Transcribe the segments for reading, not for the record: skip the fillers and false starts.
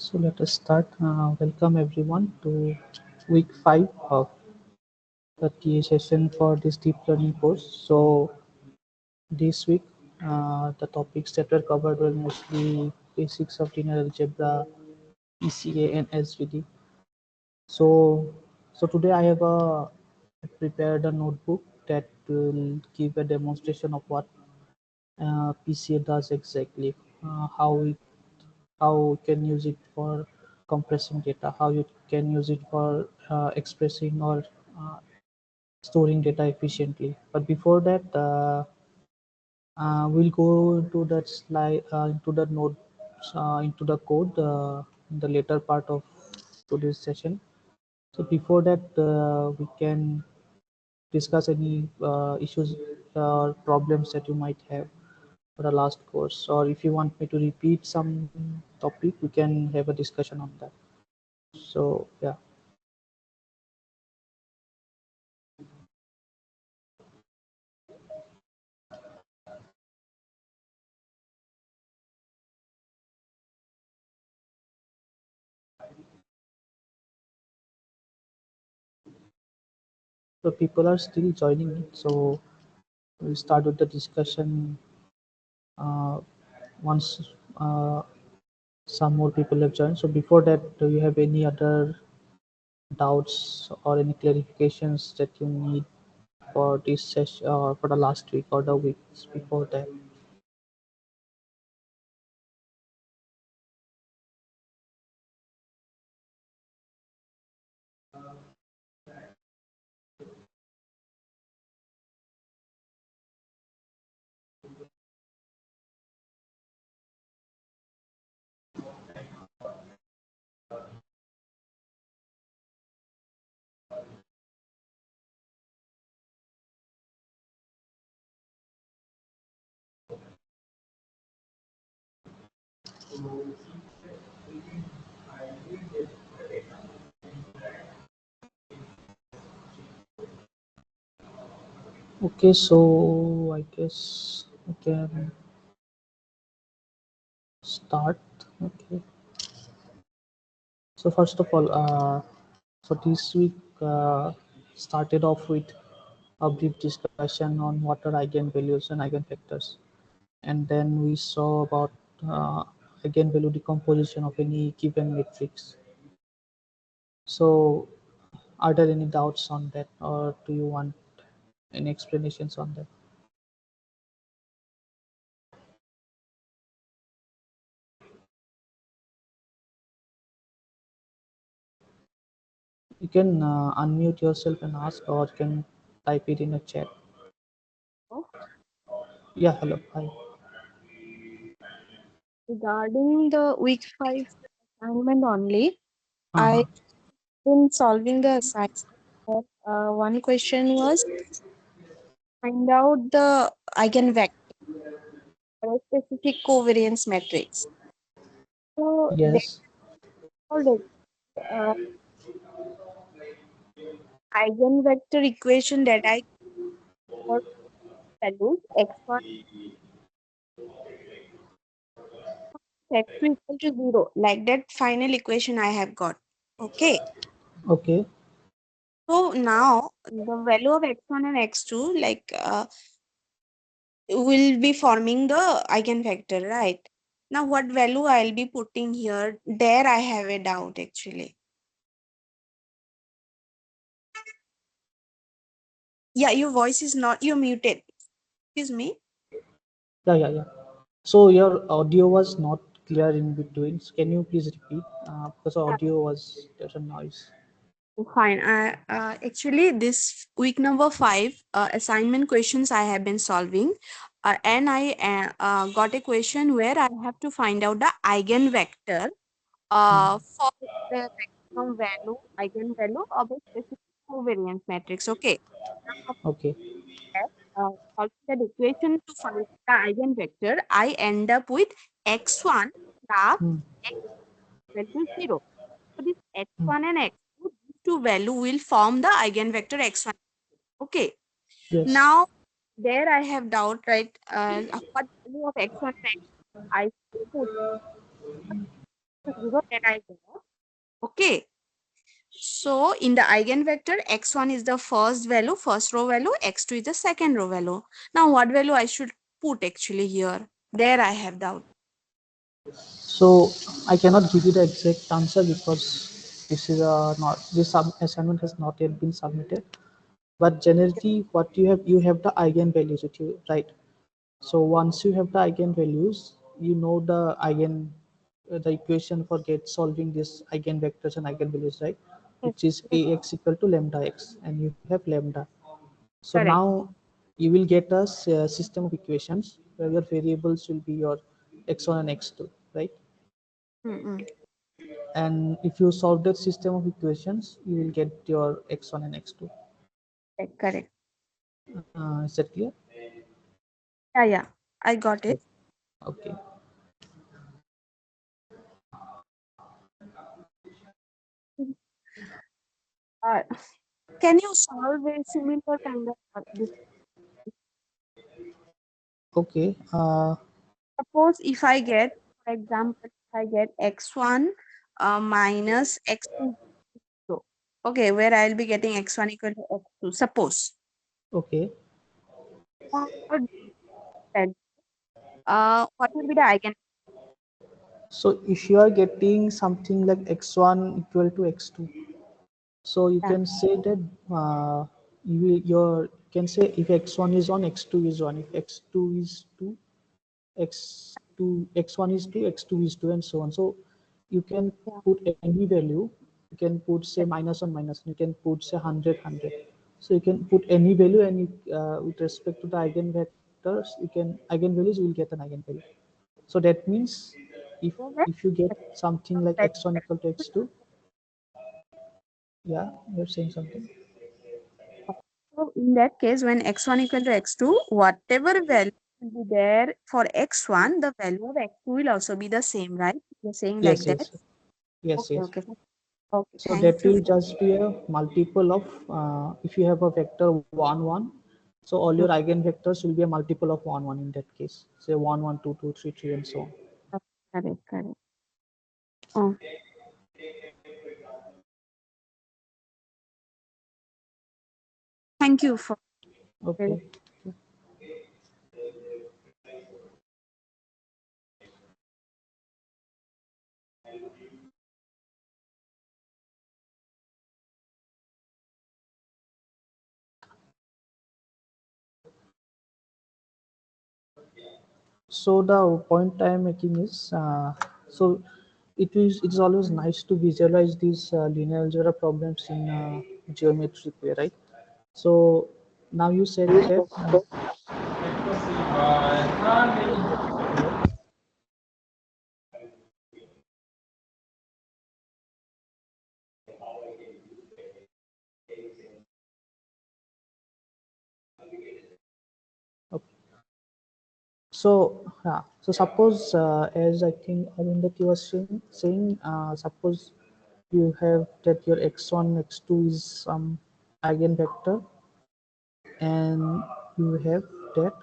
So let us start. Welcome everyone to week 5 of the TA session for this deep learning course. So this week, the topics that were covered were mostly basics of linear algebra, PCA, and SVD. So today I have prepared a notebook that will give a demonstration of what PCA does exactly, how you can use it for compressing data, how you can use it for expressing or uh, storing data efficiently. But before that, we'll go into that slide, into the notes, into the code in the later part of today's session. So before that, we can discuss any issues or problems that you might have for the last course, or if you want me to repeat some topic, we can have a discussion on that. So yeah. So people are still joining in. So we'll start with the discussion uh, once some more people have joined. So before that, do you have any other doubts or any clarifications that you need for this session or for the last week or the weeks before that? Okay, so I guess we can start. Okay. So first of all, so this week started off with a brief discussion on what are eigenvalues and eigenvectors, and then we saw about uh, eigenvalue decomposition of any given matrix. So, are there any doubts on that, or do you want any explanations on that? You can unmute yourself and ask, or you can type it in a chat. Yeah, hello, hi. Regarding the week 5 assignment only, Uh-huh. I've been solving the assignment. One question was find out the eigenvector for a specific covariance matrix. So they Yes. called it eigenvector equation that I for values x1 x2 equal to 0. Like that final equation I have got. Okay. Okay. So now the value of x1 and x2 will be forming the eigenvector, right? Now, what value I'll be putting here? There I have a doubt actually. Yeah, your voice is not, you're muted. Excuse me. Yeah, yeah, yeah. So your audio was not clear in between. So can you please repeat? Because audio was there's a noise. Fine. Actually, this week number 5 assignment questions I have been solving, and I got a question where I have to find out the eigenvector Hmm. for the maximum value eigenvalue of a specific covariance matrix. Okay. Okay. Solving that equation to find the eigenvector, I end up with x1 plus Hmm. x equal to 0. So this Hmm. x1 and x2, these two value will form the eigenvector x1. Okay. Yes. Now, there I have doubt, right? What value of x1 and x2 I should put 0 that I got. Okay. So in the eigenvector, x1 is the first value, first row value, x2 is the second row value. Now what value I should put actually here? There I have doubt. So I cannot give you the exact answer because this is not this assignment has not yet been submitted. But generally, what you have the eigenvalues with you, right? So once you have the eigenvalues, you know the equation for get solving this eigenvectors and eigenvalues, right? Yes, Which is yes, ax equal to lambda x, and you have lambda. So correct. now you will get a system of equations where your variables will be your x1 and x2, right? Mm-mm. And if you solve that system of equations, you will get your x1 and x2. Correct, correct. Is that clear? Yeah, yeah, I got it. Okay. Uh, can you solve a similar kind of this? Okay. Suppose if I get, for example, if I get x1 minus x2. Okay, where I'll be getting x1 equal to x2. Suppose. Okay. Or that, what will be the eigen? So if you are getting something like x1 equal to x2, so you Yeah, can say that you can say if x1 is on, x2 is 1. If x2 is 2, x2 x1 is 2, x2 is 2, and so on. So you can yeah, put any value. You can put say minus on minus. You can put say 100. So you can put any value, and with respect to the eigenvectors, you can eigenvalues, you will get an eigenvalue. So that means if yeah. if you get something like That- x1 equal to x2, yeah, you're saying something. So in that case, when x1 equal to x2, whatever value will be there for x1, the value of x2 will also be the same, right? You're saying like Yes, that? yes, yes, Okay, yes. okay. Okay, So thank that you. will just be a multiple of if you have a vector 1 1. So all Mm, your eigenvectors will be a multiple of 1 1 in that case. Say 1 1 2 2 3 3 and so on. correct, correct. Oh, thank you for Okay. So the point I am making is so it is always nice to visualize these linear algebra problems in geometric way, right? So now you said that so yeah. So suppose as I think that you were saying suppose you have that your x1 x2 is some eigenvector, and you have that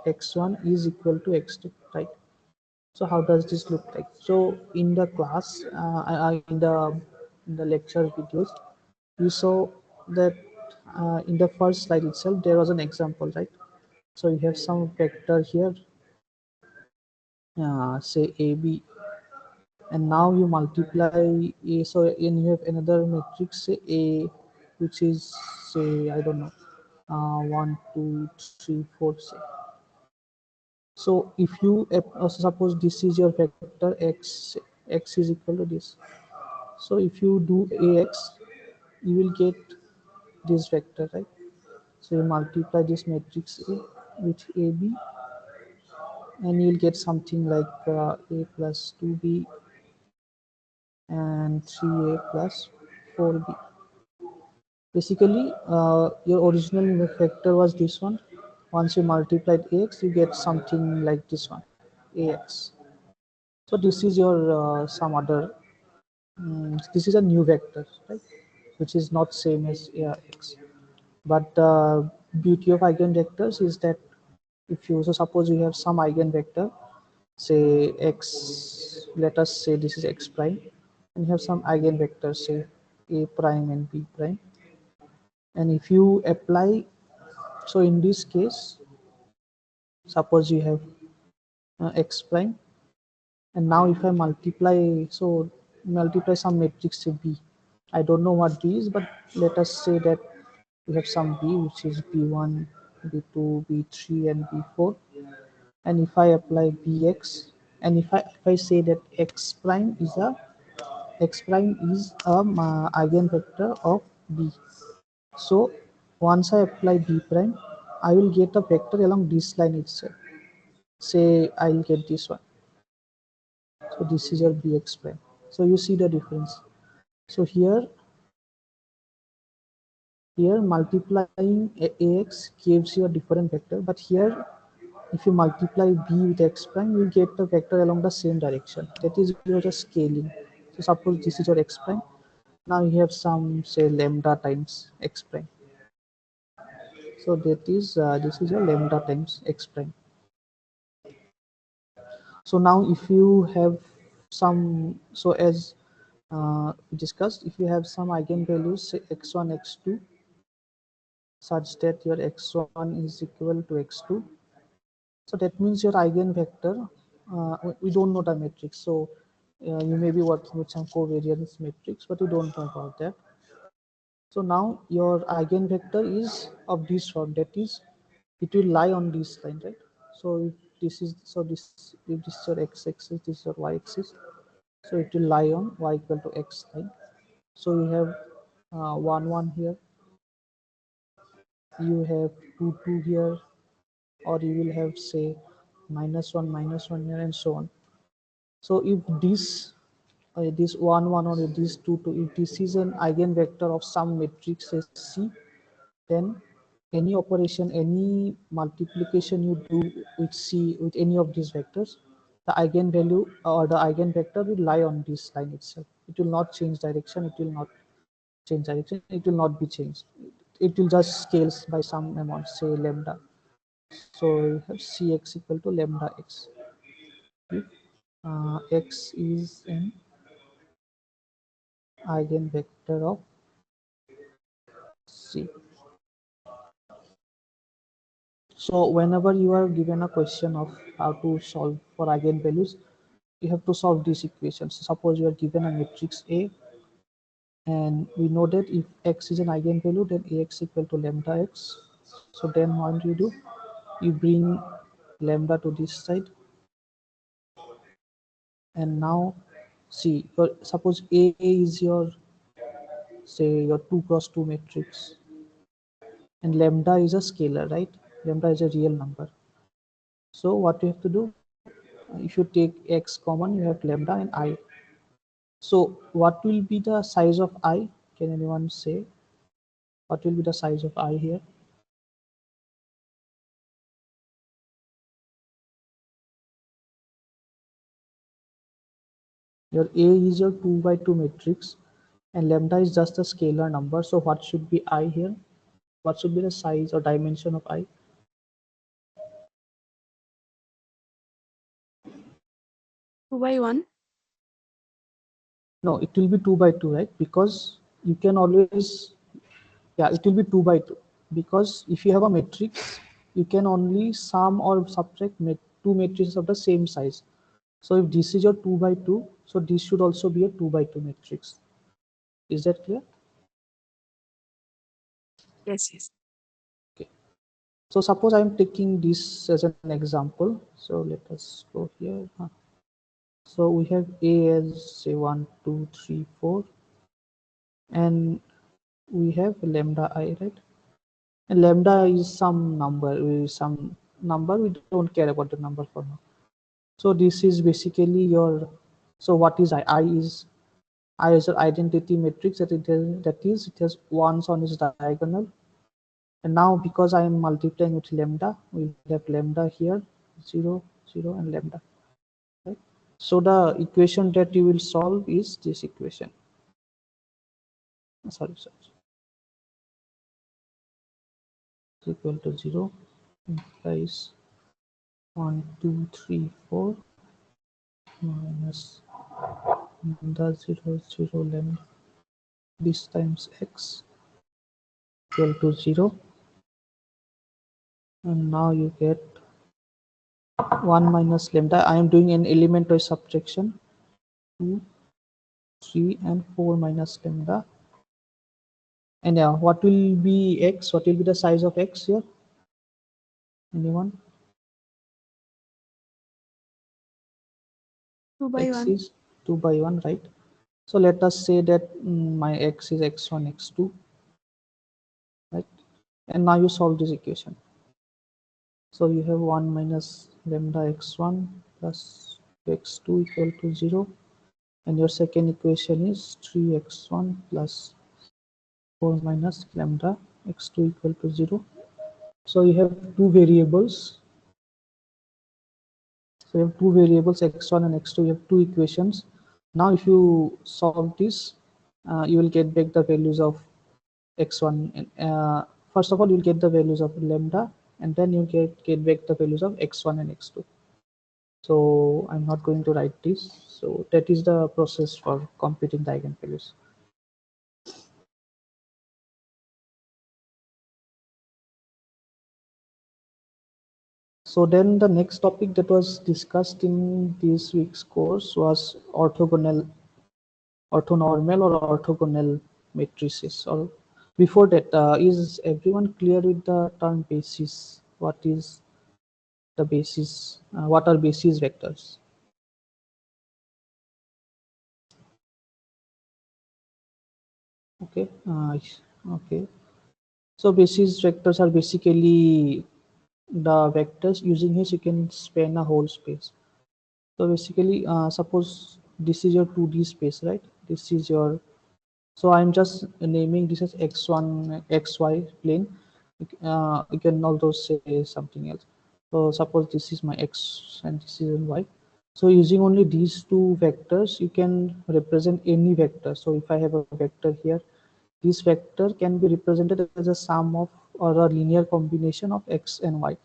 x1 is equal to x2, right? So how does this look like? So in the class in the lecture videos, we saw that in the first slide itself there was an example, right? So you have some vector here, say ab, and now you multiply a, so and you have another matrix say a, which is say I don't know, 1 2 3 4 say. So if you suppose this is your vector x is equal to this. So if you do ax, you will get this vector, right? So you multiply this matrix A with AB, and you'll get something like A plus 2B and 3A plus 4B. Basically, your original vector was this one. Once you multiplied AX, you get something like this one, AX. So this is your some other, this is a new vector, right? Which is not same as AX. But the beauty of eigenvectors is that if you, so suppose you have some eigenvector, say x, let us say this is x prime, and you have some eigenvectors, say a prime and b prime. And if you apply, so in this case, suppose you have x prime, and now if I multiply, so multiply some matrix say b, I don't know what b is, but let us say that we have some b which is b1, b2, b3 and b4. And if I apply bx, and if I say that x prime is a eigenvector of b, so once I apply b prime, I will get a vector along this line itself. Say I'll get this one. So this is your bx prime. So you see the difference. So here multiplying ax gives you a different vector, but here if you multiply b with x prime, you get the vector along the same direction. That is your just scaling. So suppose this is your x prime. Now you have some say lambda times x prime. So that is this is your lambda times x prime. So now if you have some, so as we discussed, if you have some eigenvalues say x1, x2, such that your x1 is equal to x2, so that means your eigenvector, we don't know the matrix, so you may be working with some covariance matrix, but you don't know about that. So now your eigenvector is of this form, that is, it will lie on this line, right? So if this is, so this, if this is your x-axis, this is your y-axis, so it will lie on y equal to x line. So you have 1 1 here, you have 2 2 here, or you will have say minus 1 here, and so on. So if this 1 1 or this 2 2, if this is an eigenvector of some matrix say C, then any operation, any multiplication you do with C, with any of these vectors, the eigenvalue or the eigenvector will lie on this line itself. It will not change direction, it will not change direction, it will not be changed. It will just scales by some amount, say lambda. So you have Cx equal to lambda x. If x is an eigenvector of C. So whenever you are given a question of how to solve for eigenvalues, you have to solve these equations. Suppose you are given a matrix A, and we know that if x is an eigenvalue, then ax equal to lambda x. So then what you do? You bring lambda to this side, and now see, suppose A is your, say, your 2 cross 2 matrix, and lambda is a scalar, right? Lambda is a real number. So what you have to do? If you take x common, you have lambda and I. So what will be the size of I? Can anyone say what will be the size of I here? Your A is your 2 by 2 matrix, and lambda is just a scalar number. So what should be I here? What should be the size or dimension of I? 2 by 1. No, it will be 2 by 2, right? Because you can always, yeah, it will be 2 by 2. Because if you have a matrix, you can only sum or subtract two matrices of the same size. So if this is your 2 by 2, so this should also be a 2 by 2 matrix. Is that clear? Yes, yes. Okay. So suppose I'm taking this as an example. So let us go here. So we have A as say 1, 2, 3, 4, and we have lambda I, right? And lambda is some number, we don't care about the number for now. So this is basically your, so what is I? I is an identity matrix it has ones on its diagonal. And now because I am multiplying with lambda, we have lambda here, 0, 0, and lambda. Right? So the equation that you will solve is this equation. Sorry. Is equal to 0 implies 1, 2, 3, 4. minus lambda 0 0 lambda this times x equal to 0, and now you get 1 minus lambda. I am doing an elementary subtraction, 2, 3 and 4 minus lambda. And yeah, what will be x? What will be the size of x here? Anyone? 2 by X 1. is 2 by 1, right? So let us say that my x is x1, x2, right? And now you solve this equation. So you have 1 minus lambda x1 plus x2 equal to 0. And your second equation is 3x1 plus 4 minus lambda x2 equal to 0. So you have two variables. So you have two variables x1 and x2. You have two equations. Now if you solve this, you will get back the values of x1. And first of all, you'll get the values of lambda, and then you get back the values of x1 and x2. So I'm not going to write this. So that is the process for computing the eigenvalues. So then the next topic that was discussed in this week's course was orthonormal or orthogonal matrices. Or before that, is everyone clear with the term basis? What is the basis? What are basis vectors? Okay. Okay. So basis vectors are basically the vectors using which you can span a whole space. So basically, suppose this is your 2D space, right? This is your, so I'm just naming this as x1, xy plane. You can also say something else. So suppose this is my x and this is my y. So using only these two vectors, you can represent any vector. So if I have a vector here, this vector can be represented as a sum of or a linear combination of x and y.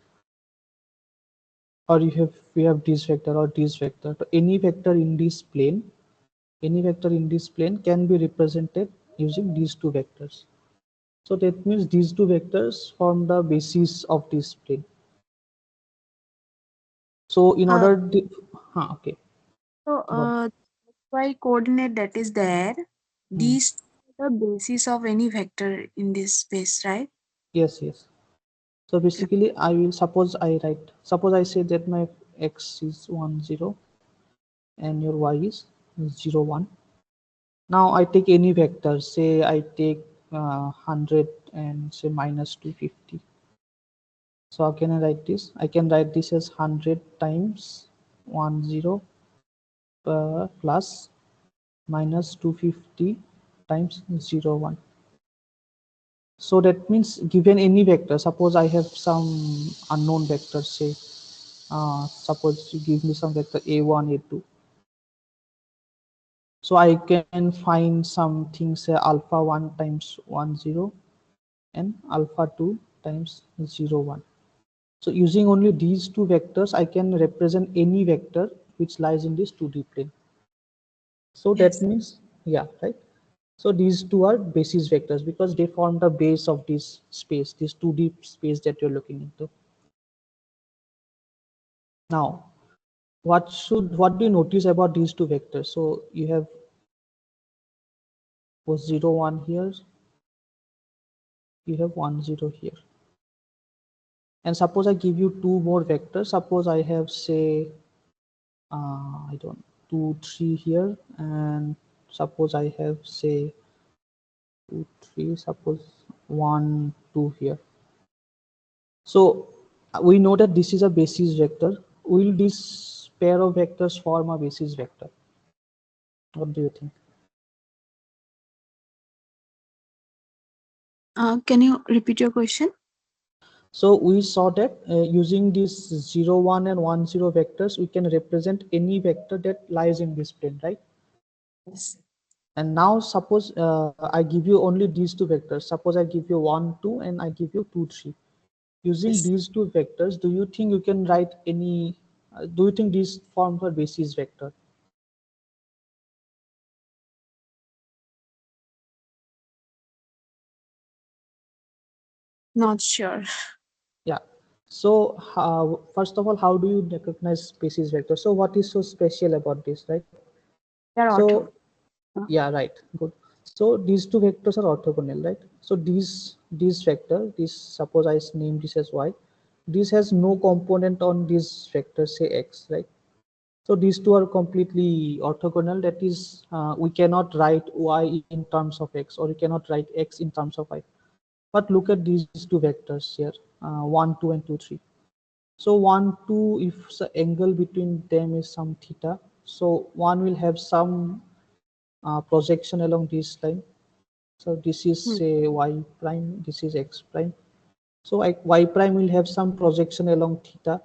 Or we have this vector or this vector. So any vector in this plane, any vector in this plane can be represented using these two vectors. So that means these two vectors form the basis of this plane. So in Uh, order to, okay, so go on. y coordinate that is there, Hmm. these are the basis of any vector in this space, right? Yes, yes. So Yeah. basically, suppose I say that my x is 1, 0 and your y is 0, 1. Now I take any vector, say I take 100 and say minus 250. So how can I write this? I can write this as 100 times 1, 0 plus minus 250 times 0, 1. So that means given any vector, suppose I have some unknown vector, say suppose you give me some vector a1, a2. So I can find something, say alpha 1 times 1, 0 and alpha 2 times 0, 1. So using only these two vectors, I can represent any vector which lies in this 2D plane. So that Yes. means, yeah, right. So these two are basis vectors because they form the base of this space, this 2D space that you're looking into. Now, what do you notice about these two vectors? So you have was 0, 1 here, you have 1, 0 here. And suppose I give you two more vectors. Suppose I have, say, I don't 2, 3 here, and suppose I have, say, 2, 3, suppose 1, 2 here. So we know that this is a basis vector. Will this pair of vectors form a basis vector? What do you think? Can you repeat your question? So we saw that using these 0, 1 and 1, 0 vectors, we can represent any vector that lies in this plane, right? Yes. And now suppose I give you only these two vectors. Suppose I give you 1, 2 and I give you 2, 3. Using Yes. these two vectors, do you think you can write any, do you think these form a basis vector? Not sure. Yeah. So first of all, how do you recognize basis vector? So what is so special about this, right? They're So ortho. yeah, right, good. So these two vectors are orthogonal, right? So these vector, this, suppose I name this as y, this has no component on this vector, say x, right? So these two are completely orthogonal. That is, we cannot write y in terms of x, or we cannot write x in terms of y. But look at these two vectors here, 1, 2, and 2, 3. So 1, 2, if the angle between them is some theta, so one will have some projection along this line. So this is Hmm. say y prime, this is x prime. So y prime will have some projection along theta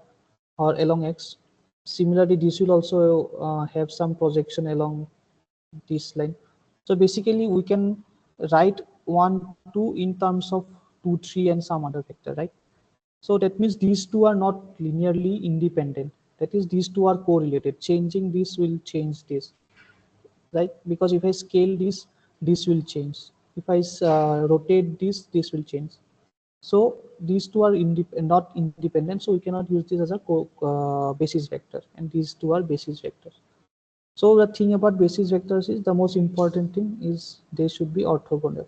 or along x. Similarly, this will also have some projection along this line. So basically, we can write 1, 2 in terms of 2, 3, and some other vector, right? So that means these two are not linearly independent. That is, these two are correlated. Changing this will change this, right? Because if I scale this will change. If I rotate this will change. So these two are not independent, so we cannot use this as a basis vector, and these two are basis vectors. So the thing about basis vectors is, the most important thing is they should be orthogonal.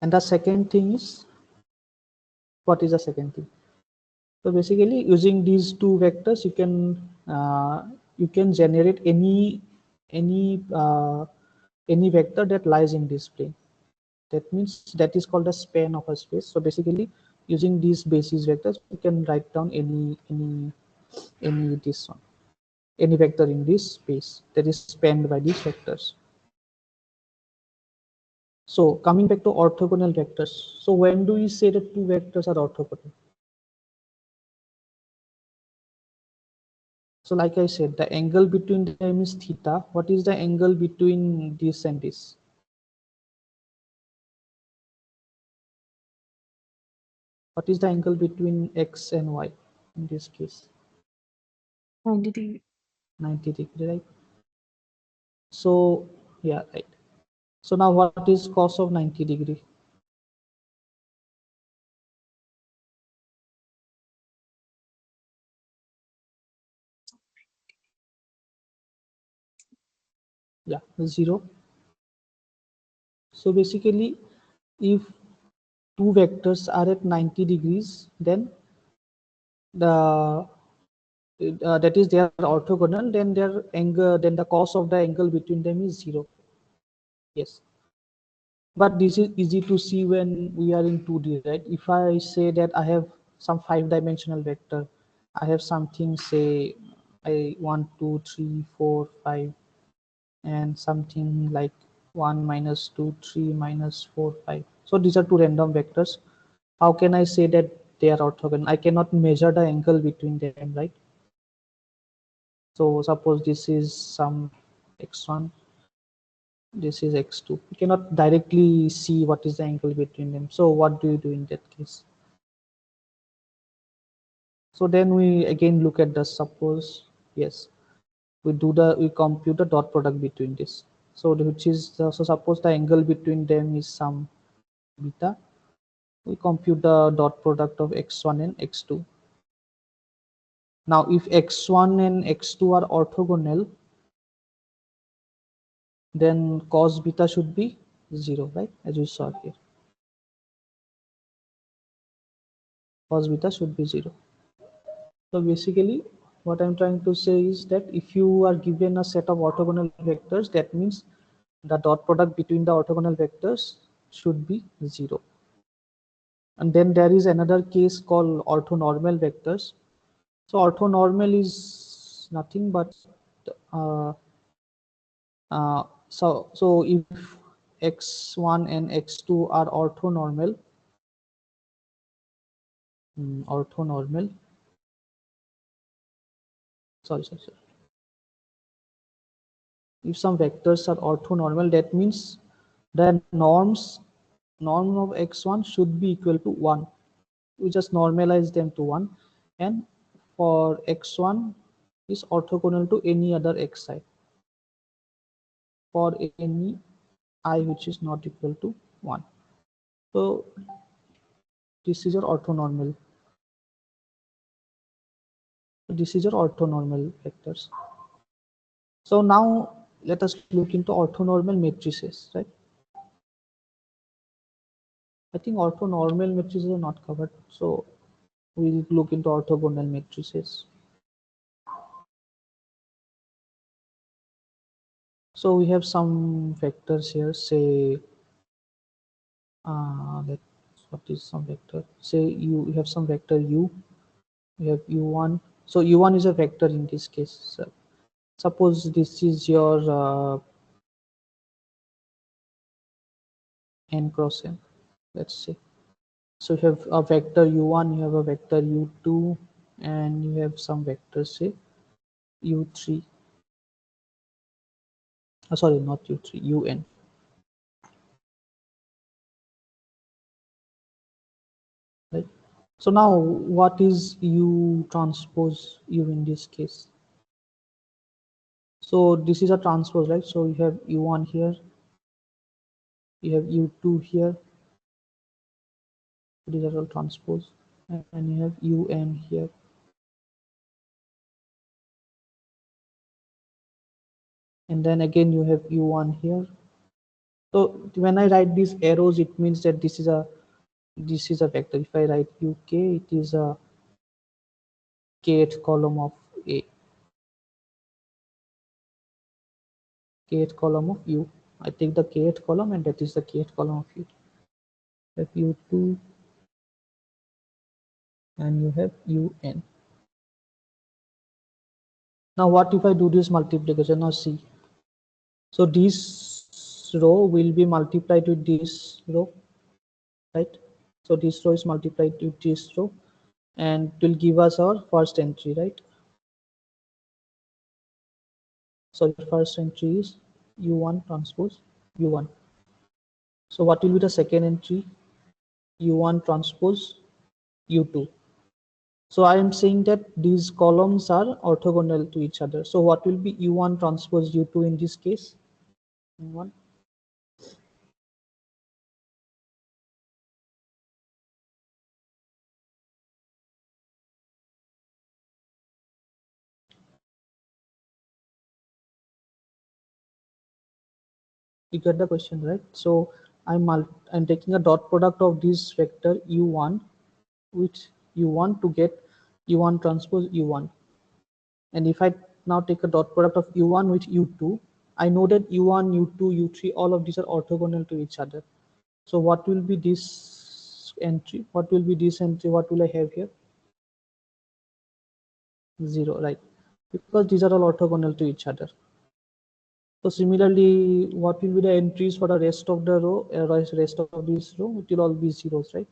And the second thing is, what is the second thing? So basically, using these two vectors, you can generate any any vector that lies in this plane. That means that is called a span of a space. So basically, using these basis vectors, we can write down any this one, any vector in this space that is spanned by these vectors. So coming back to orthogonal vectors. So when do we say that two vectors are orthogonal? So like I said, the angle between them is theta. What is the angle between this and this? What is the angle between x and y in this case? 90 90-degree, right? So yeah, right. So now what is cos of 90-degree? Yeah, 0. So basically, if two vectors are at 90 degrees, then the that is they are orthogonal, then their angle, then the cos of the angle between them is 0. Yes. But this is easy to see when we are in 2D, right? If I say that I have some 5-dimensional vector, I have something, say, I 1, 2, 3, 4, 5, and something like 1 minus 2, 3 minus 4, 5. So these are two random vectors. How can I say that they are orthogonal? I cannot measure the angle between them, right? So suppose this is some x1, this is x2. You cannot directly see what is the angle between them. So what do you do in that case? So then we again look at the, suppose, yes, we compute the dot product between this. So which is so suppose the angle between them is some beta. We compute the dot product of x1 and x2. Now if x1 and x2 are orthogonal, then cos beta should be 0, right? As we saw here, cos beta should be 0. So basically, what I'm trying to say is that if you are given a set of orthogonal vectors, that means the dot product between the orthogonal vectors should be 0. And then there is another case called orthonormal vectors. So orthonormal is nothing but uh, so if x1 and x2 are orthonormal, orthonormal, sorry, if some vectors are orthonormal, that means the norm of x1 should be equal to 1. We just normalize them to 1, and for x1 is orthogonal to any other xi. for any I which is not equal to 1. So this is your orthonormal. This is your orthonormal vectors. So now let us look into orthonormal matrices, right? I think orthonormal matrices are not covered, so we'll look into orthogonal matrices. So we have some vectors here, say, what is some vector? Say you have some vector u, you have u1. So u1 is a vector in this case. So suppose this is your n cross n, let's say. So you have a vector u1, you have a vector u2, and you have some vectors, say u3. Sorry, not u3, un. Right. So now, what is u transpose u in this case? So this is a transpose, right? So you have u1 here, you have u2 here. These are all transpose, and you have un here. And then again you have u1 here. So when I write these arrows, it means that this is a vector. If I write uk, it is a kth column of a, kth column of u. I take the kth column, and that is the kth column of u. You have u2 and you have un. Now what if I do this multiplication? Now see, so this row will be multiplied with this row, right? So this row is multiplied with this row, and it will give us our first entry, right? So your first entry is u1 transpose u1. So what will be the second entry? u1 transpose u2. So I am saying that these columns are orthogonal to each other. So what will be u1 transpose u2 in this case? One. You get the question, right? So I'm taking a dot product of this vector u1 which u1 to get u1 transpose u1. And if I now take a dot product of u1 with u2, I know that u1, u2, u3, all of these are orthogonal to each other. So what will be this entry? What will be this entry? What will I have here? 0, right? Because these are all orthogonal to each other. So similarly, what will be the entries for the rest of the row, rest of this row? It will all be zeros, right?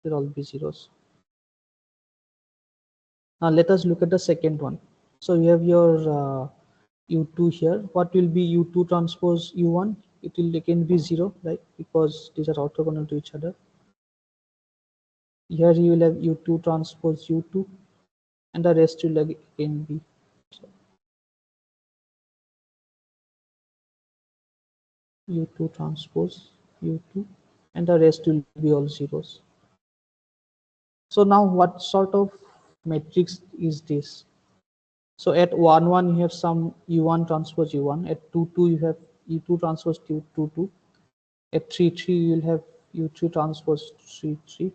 It will all be zeros. Now let us look at the second one. So you have your u2 here. What will be u2 transpose u1? It will again be 0, right? Because these are orthogonal to each other. Here you will have u2 transpose u2, and the rest will again be. So u2 transpose u2, and the rest will be all zeros. So now what sort of matrix is this? So at 1 1 you have some u1 transpose u1. At 2 2 you have u2 transpose 2 2. At 3 3 you will have u3 transpose 3 3.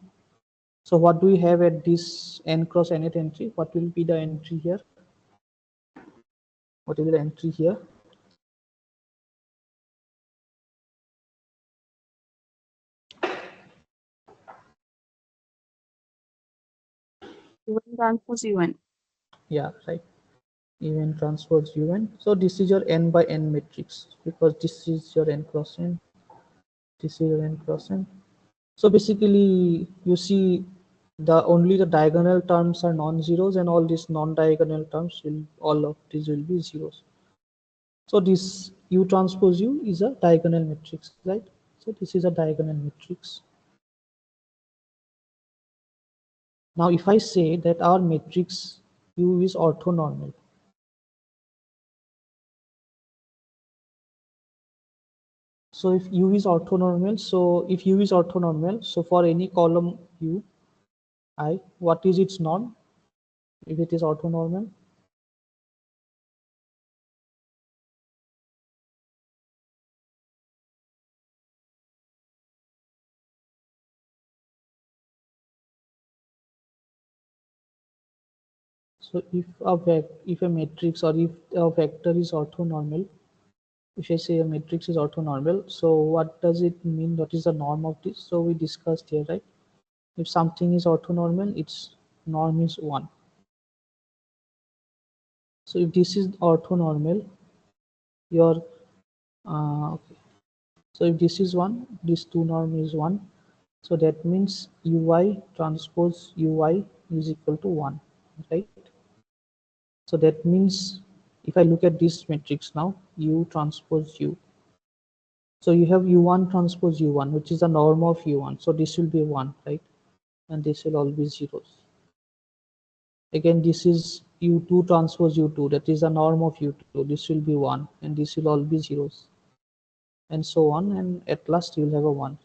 So what do we have at this n cross nth entry? What will be the entry here? What will be the entry here? U1 transpose U1. Yeah, right. Un transpose un. So this is your n by n matrix, because this is your n cross n. This is your n cross n. So basically, you see, only the diagonal terms are non-zeros, and all these non-diagonal terms all of these will be zeros. So this U transpose U is a diagonal matrix, right? So this is a diagonal matrix. Now, if I say that our matrix U is orthonormal, So if U is orthonormal, so for any column U I, what is its norm if it is orthonormal? So if a matrix or if a vector is orthonormal, if I say a matrix is orthonormal, so what does it mean? What is the norm of this? So we discussed here, right? If something is orthonormal, its norm is 1. So if this is orthonormal, your okay. So if this is 1, this 2 norm is 1. So that means Ui transpose Ui is equal to 1, right? So that means if I look at this matrix now, U transpose U. So you have U1 transpose U1, which is the norm of U1. So this will be 1, right? And this will all be zeros. Again, this is U2 transpose U2, that is the norm of U2. This will be 1, and this will all be zeros, and so on. And at last, you will have a 1.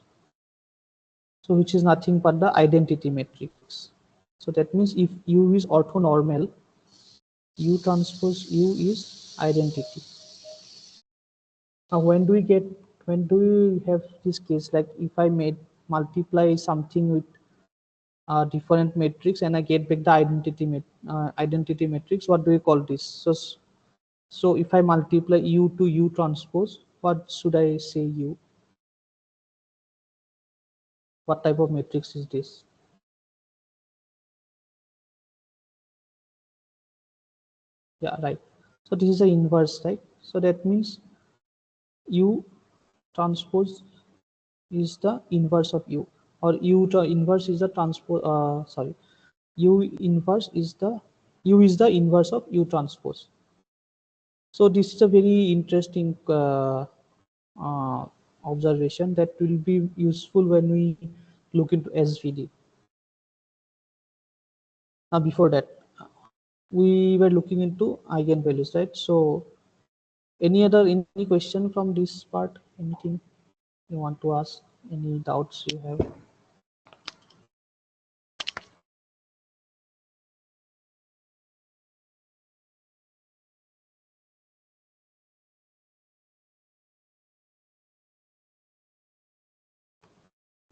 So which is nothing but the identity matrix. So that means if U is orthonormal, U transpose U is identity. Now, when do we have this case? Like if I multiply something with different matrix and I get back the identity matrix, what do we call this? So if I multiply U to U transpose, what should I say U? What type of matrix is this? Yeah, right. So this is the inverse, right? So that means U transpose is the inverse of U, or inverse is the transpose. Sorry, U inverse is the U is the inverse of U transpose. So this is a very interesting uh, observation that will be useful when we look into SVD. Now, before that, we were looking into eigenvalues, right? So, any question from this part? Anything you want to ask? Any doubts you have?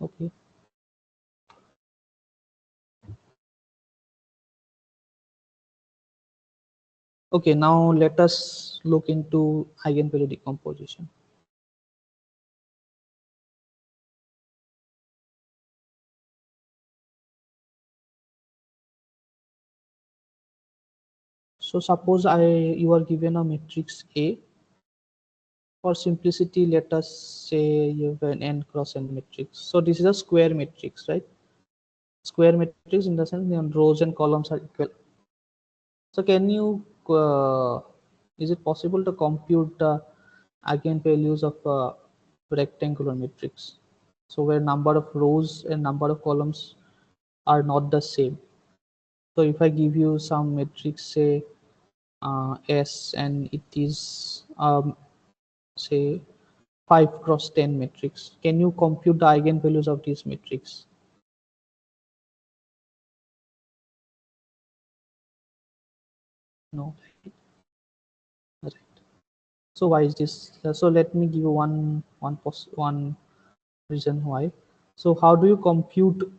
Okay. Okay. Now let us look into eigenvalue decomposition. So suppose you are given a matrix A. For simplicity, let us say you have an n cross n matrix. So this is a square matrix, right? Square matrix in the sense the rows and columns are equal. So can you, is it possible to compute the eigenvalues of a rectangular matrix? So where number of rows and number of columns are not the same. So if I give you some matrix, say S, and it is say 5 cross 10 matrix, can you compute the eigenvalues of this matrix? No. Right. So why is this? So let me give you one reason why. So how do you compute?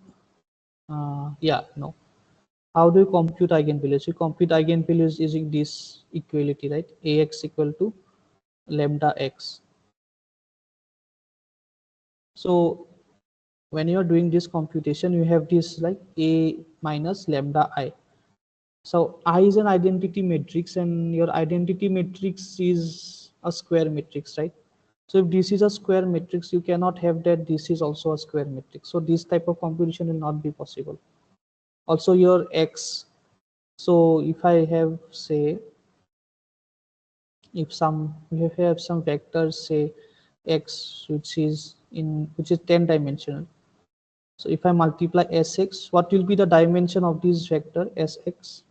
Yeah, no. How do you compute eigenvalues? You compute eigenvalues using this equality, right? Ax equal to lambda x. So when you are doing this computation, you have this like a minus lambda I. So I is an identity matrix, and your identity matrix is a square matrix, right? So if this is a square matrix, you cannot have that this is also a square matrix. So this type of computation will not be possible. Also your x. So if I have, say, if some you have some vectors, say x, which is 10 dimensional. So if I multiply sx, what will be the dimension of this vector sx?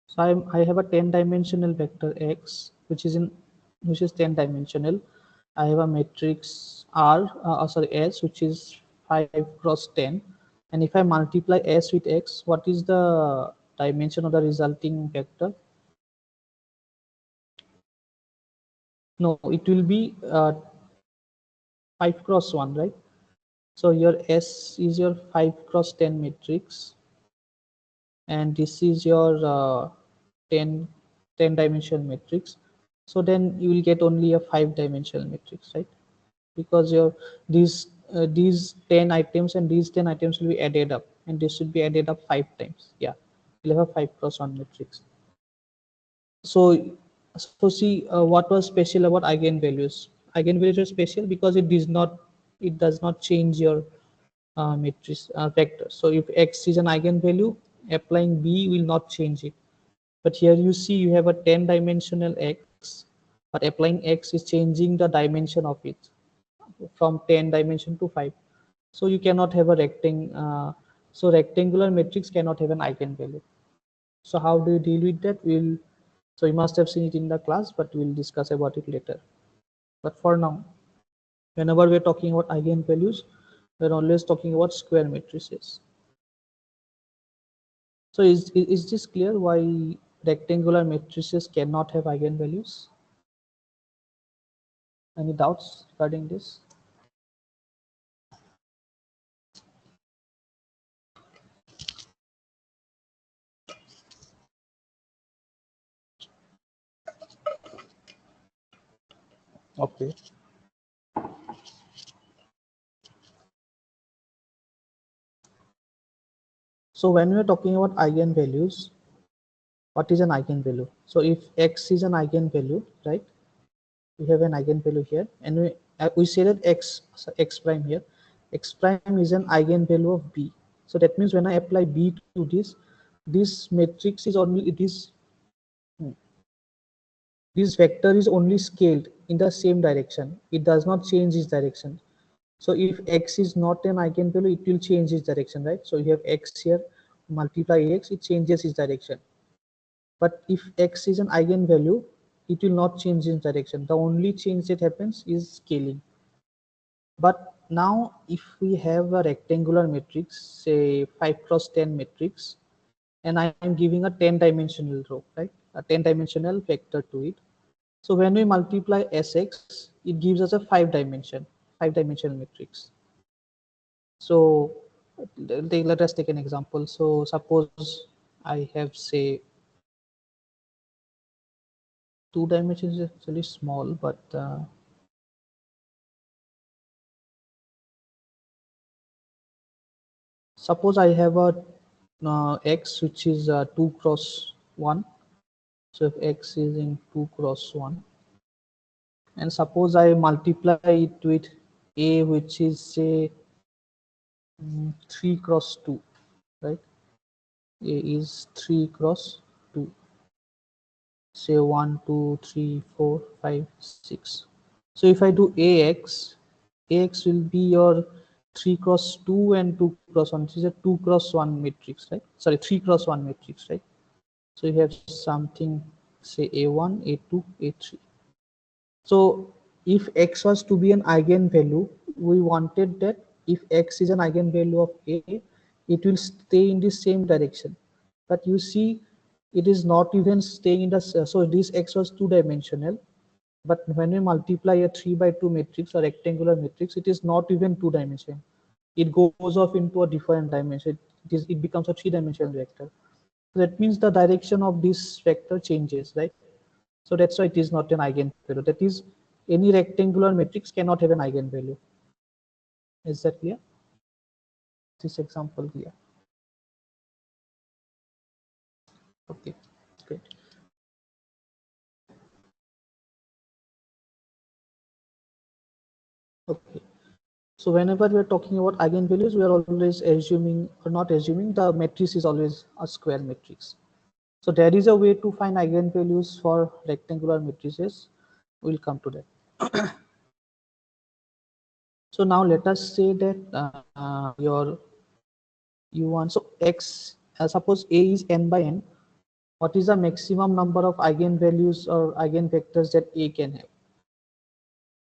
So I have a 10-dimensional vector x, which is 10-dimensional. I have a matrix R, sorry, S, which is 5 cross 10. And if I multiply S with x, what is the dimension of the resulting vector? No, it will be 5 cross 1, right? So your S is your 5 cross 10 matrix, and this is your 10 dimensional matrix. So then you will get only a 5-dimensional matrix, right? Because your these 10 items and these 10 items will be added up, and this should be added up 5 times. Yeah, you'll have a 5 cross 1 matrix. So see, what was special about eigenvalues? Eigenvalues are special because it does not change your matrix vector. So if x is an eigenvalue, applying b will not change it. But here you see you have a 10-dimensional x, but applying x is changing the dimension of it from 10 dimension to 5. So you cannot have a so rectangular matrix cannot have an eigenvalue. So how do you deal with that? So you must have seen it in the class, but we'll discuss about it later. But for now, whenever we're talking about eigenvalues, we're always talking about square matrices. So is this clear why rectangular matrices cannot have eigenvalues? Any doubts regarding this? Okay. So when we're talking about eigenvalues, what is an eigenvalue? So if x is an eigenvalue, right? We have an eigenvalue here, and we say that x prime here, x prime is an eigenvalue of b. So that means when I apply b to this matrix is only this vector is only scaled in the same direction. It does not change its direction. So if x is not an eigenvalue, it will change its direction, right? So you have x here, multiply x, it changes its direction. But if x is an eigenvalue, it will not change its direction. The only change that happens is scaling. But now if we have a rectangular matrix, say 5 cross 10 matrix, and I am giving a 10-dimensional row, right? A 10-dimensional vector to it. So when we multiply Sx, it gives us a 5-dimensional matrix. So let us take an example. So suppose I have, say, 2 dimensions is actually small, but suppose I have a x which is 2 cross 1. So if x is in 2 cross 1, and suppose I multiply it with a which is, say, 3 cross 2, right? A is 3 cross 2, say 1, 2, 3, 4, 5, 6. So if I do ax will be your 3 cross 2 and 2 cross 1. This is a 2 cross 1 matrix, right? Sorry, 3 cross 1 matrix, right? So you have something, say, a1, a2, a3. So if x was to be an eigenvalue, we wanted that if x is an eigenvalue of a, it will stay in the same direction. But you see, it is not even staying in the, so this x was 2-dimensional, but when we multiply a 3 by 2 matrix or rectangular matrix, it is not even 2-dimensional. It goes off into a different dimension. It becomes a 3-dimensional vector. So that means the direction of this vector changes, right? So that's why it is not an eigenvalue. That is, any rectangular matrix cannot have an eigenvalue. Is that clear? This example clear? Okay, great. Okay. So whenever we are talking about eigenvalues, we are always assuming, or not assuming, the matrix is always a square matrix. So there is a way to find eigenvalues for rectangular matrices. We'll come to that. So now let us say that your you want, so x, suppose a is n by n, what is the maximum number of eigenvalues or eigenvectors that A can have?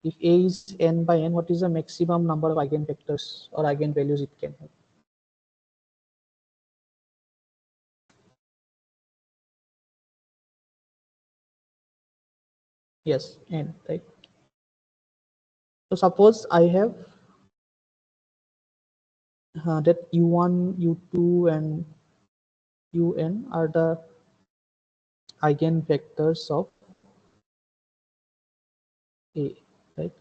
If A is n by n, what is the maximum number of eigenvectors or eigenvalues it can have? Yes, n, right? So suppose I have that u1, u2, and un are the eigenvectors of A, right?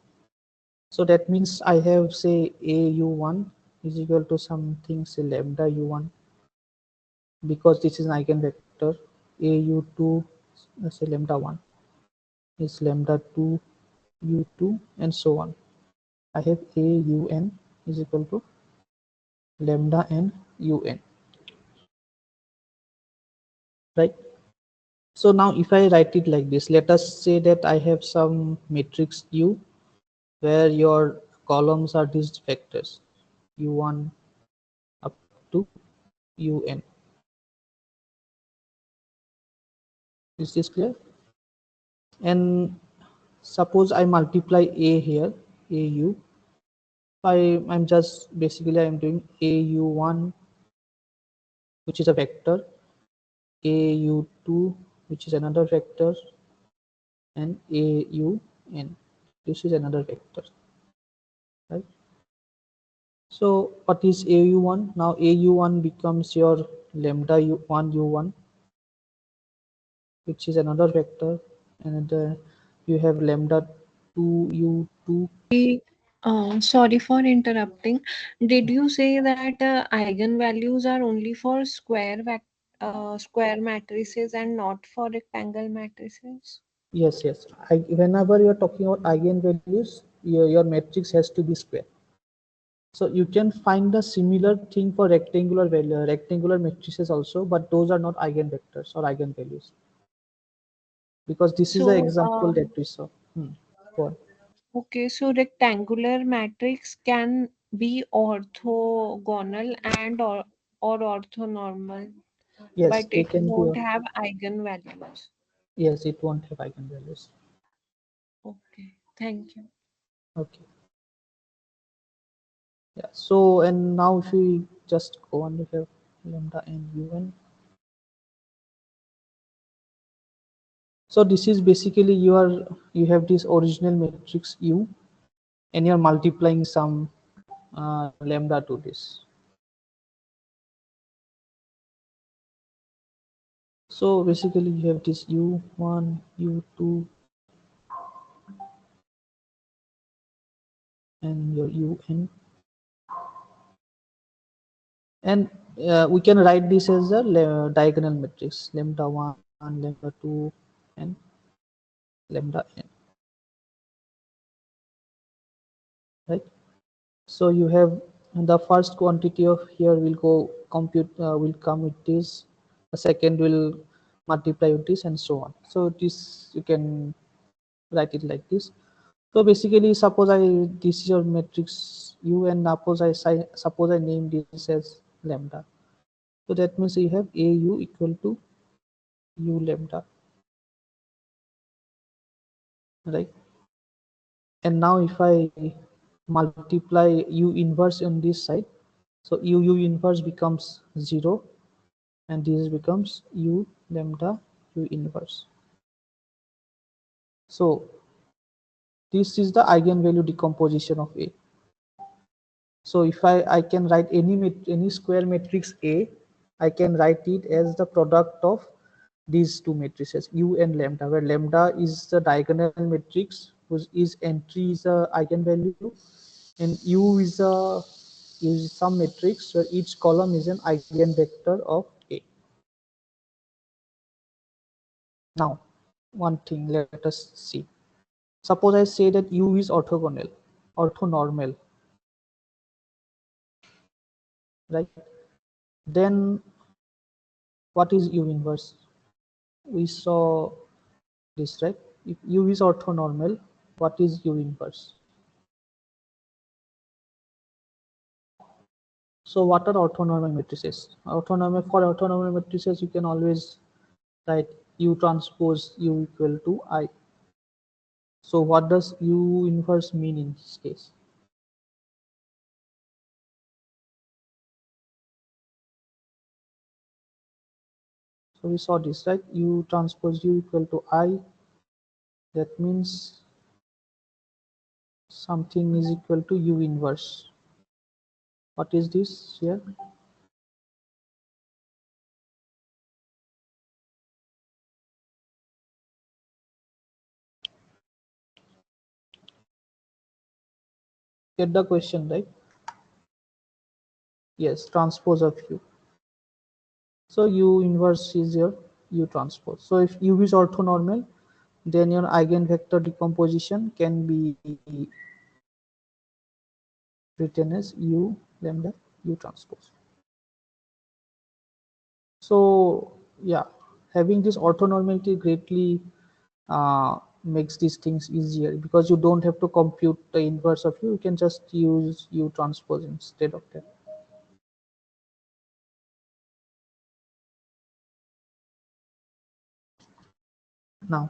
So that means I have, say, a u1 is equal to something, say, lambda u1, because this is an eigenvector. A u2, say, lambda 1 is lambda 2 u2, and so on. I have a un is equal to lambda n un, right? So now if I write it like this, let us say that I have some matrix U where your columns are these vectors u1 up to un. Is this clear? And suppose I multiply a here, au. I'm just basically I'm doing au1, which is a vector, au2, which is another vector, and aun. This is another vector, right? So what is au1? Now au1 becomes your lambda u1 u1, which is another vector, and you have lambda 2 u2. Sorry for interrupting. Did you say that eigenvalues are only for square matrices and not for rectangle matrices? Yes, yes. Whenever you are talking about eigenvalues, your matrix has to be square. So you can find a similar thing for rectangular matrices also, but those are not eigenvectors or eigenvalues, because this is the So, example that we saw. Go on. okay, so rectangular matrix can be orthogonal or orthonormal, Yes, but they it can be. won't have eigenvalues. Yes, it won't have eigenvalues. Okay, thank you. Okay. Yeah. So and now if we just go on, we have lambda and un. So this is basically you have this original matrix U, and you're multiplying some lambda to this. So basically you have this u1, u2, and your un, and we can write this as a diagonal matrix, lambda 1, lambda 2, and lambda n, right? So you have the first quantity of here will go compute will come with this, the second will multiply with this, and so on. So this you can write it like this. So basically, suppose this is your matrix U, and suppose I name this as lambda. So that means you have AU equal to U lambda, right? And now if I multiply U inverse on this side, so U inverse becomes 0, and this becomes U lambda U inverse. So this is the eigenvalue decomposition of A. So if I can write any square matrix A, I can write it as the product of these two matrices U and lambda, where lambda is the diagonal matrix whose entry is a eigenvalue, and U is some matrix where each column is an eigenvector of A. Now, one thing, let us see. Suppose I say that U is orthonormal, right? Then what is U inverse? We saw this, right? If U is orthonormal, what is U inverse? So what are orthonormal matrices? For orthonormal matrices, you can always right? U transpose U equal to I. So what does U inverse mean in this case? So we saw this, right? U transpose U equal to I. That means something is equal to U inverse. What is this here? Get the question, right? Yes, transpose of U. So U inverse is your U transpose. So if U is orthonormal, then your eigenvector decomposition can be written as U lambda U transpose. So yeah, having this orthonormality greatly makes these things easier, because you don't have to compute the inverse of U. You can just use U transpose instead of that. Now,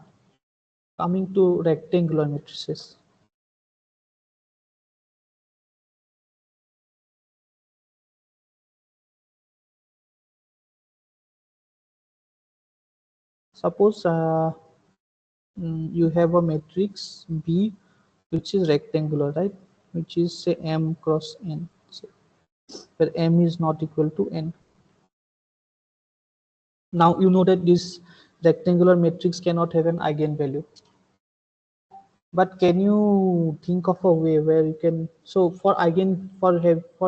coming to rectangular matrices. Suppose you have a matrix B which is rectangular, right? Which is say M cross N, say, where M is not equal to N. Now you know that this rectangular matrix cannot have an eigenvalue. But can you think of a way where you can, so for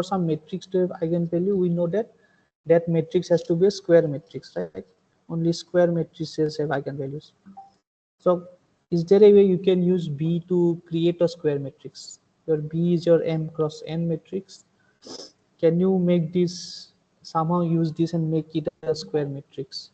some matrix to have eigenvalue, we know that that matrix has to be a square matrix, right? Only square matrices have eigenvalues. So is there a way you can use B to create a square matrix? Your B is your M cross N matrix. Can you make this, somehow use this and make it a square matrix?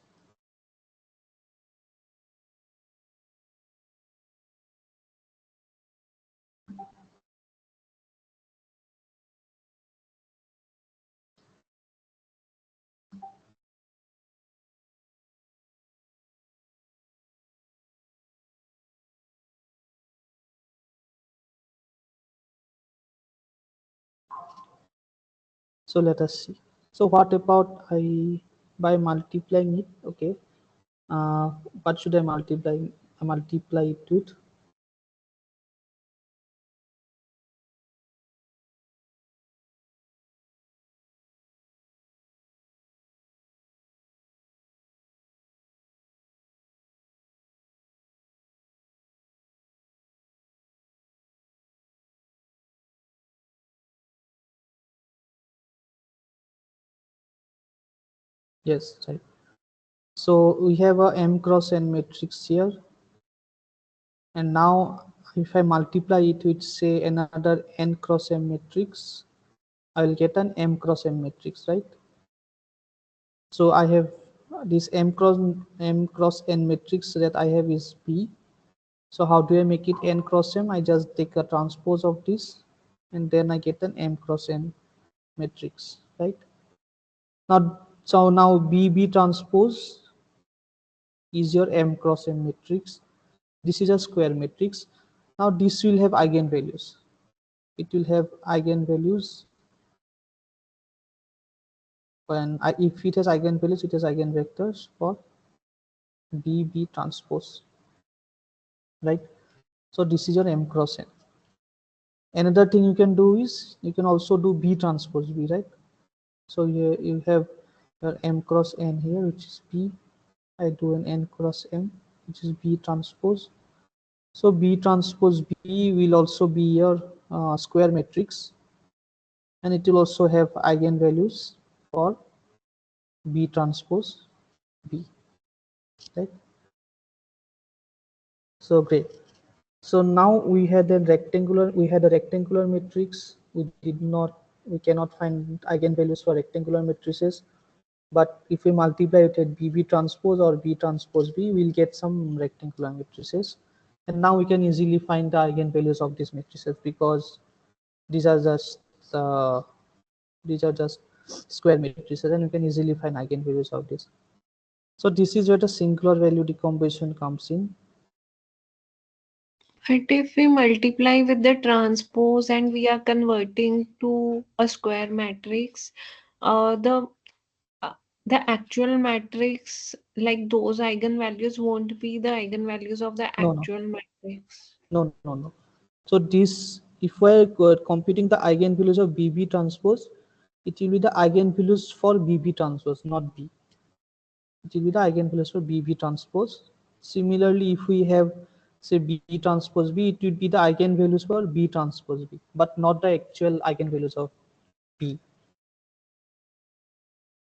So let us see. So what about by multiplying it? Okay. What should I multiply it with? Yes, right. So we have a M cross N matrix here, and now if I multiply it with say another N cross M matrix, I will get an M cross M matrix, right? So I have this M cross N matrix that I have is B. So how do I make it N cross M? I just take a transpose of this, and then I get an M cross N matrix, right? Now, so now B transpose is your M cross M matrix. This is a square matrix. Now this will have eigenvalues. It will have eigenvalues if it has eigenvalues, it has eigenvectors for B transpose, right? So this is your M cross N. Another thing you can do is you can also do B transpose B, right? So here you have your M cross N here, which is B. I do an N cross M, which is B transpose. So B transpose B will also be your square matrix, and it will also have eigenvalues for B transpose B, right? So great. So now we had a rectangular matrix. We cannot find eigenvalues for rectangular matrices. But if we multiply it at BB transpose or B transpose B, we'll get some rectangular matrices. And now we can easily find the eigenvalues of these matrices, because these are just uh, these are just square matrices, and you can easily find eigenvalues of this. So this is where the singular value decomposition comes in. But if we multiply with the transpose and we are converting to a square matrix, uh, the uh, the actual matrix, like those eigenvalues, won't be the eigenvalues of the No, no, actual matrix. no. So this, if we're computing the eigenvalues of BB transpose, it will be the eigenvalues for BB transpose, not B. It will be the eigenvalues for BB transpose. Similarly, if we have say B transpose B, it would be the eigenvalues for B transpose B, but not the actual eigenvalues of B,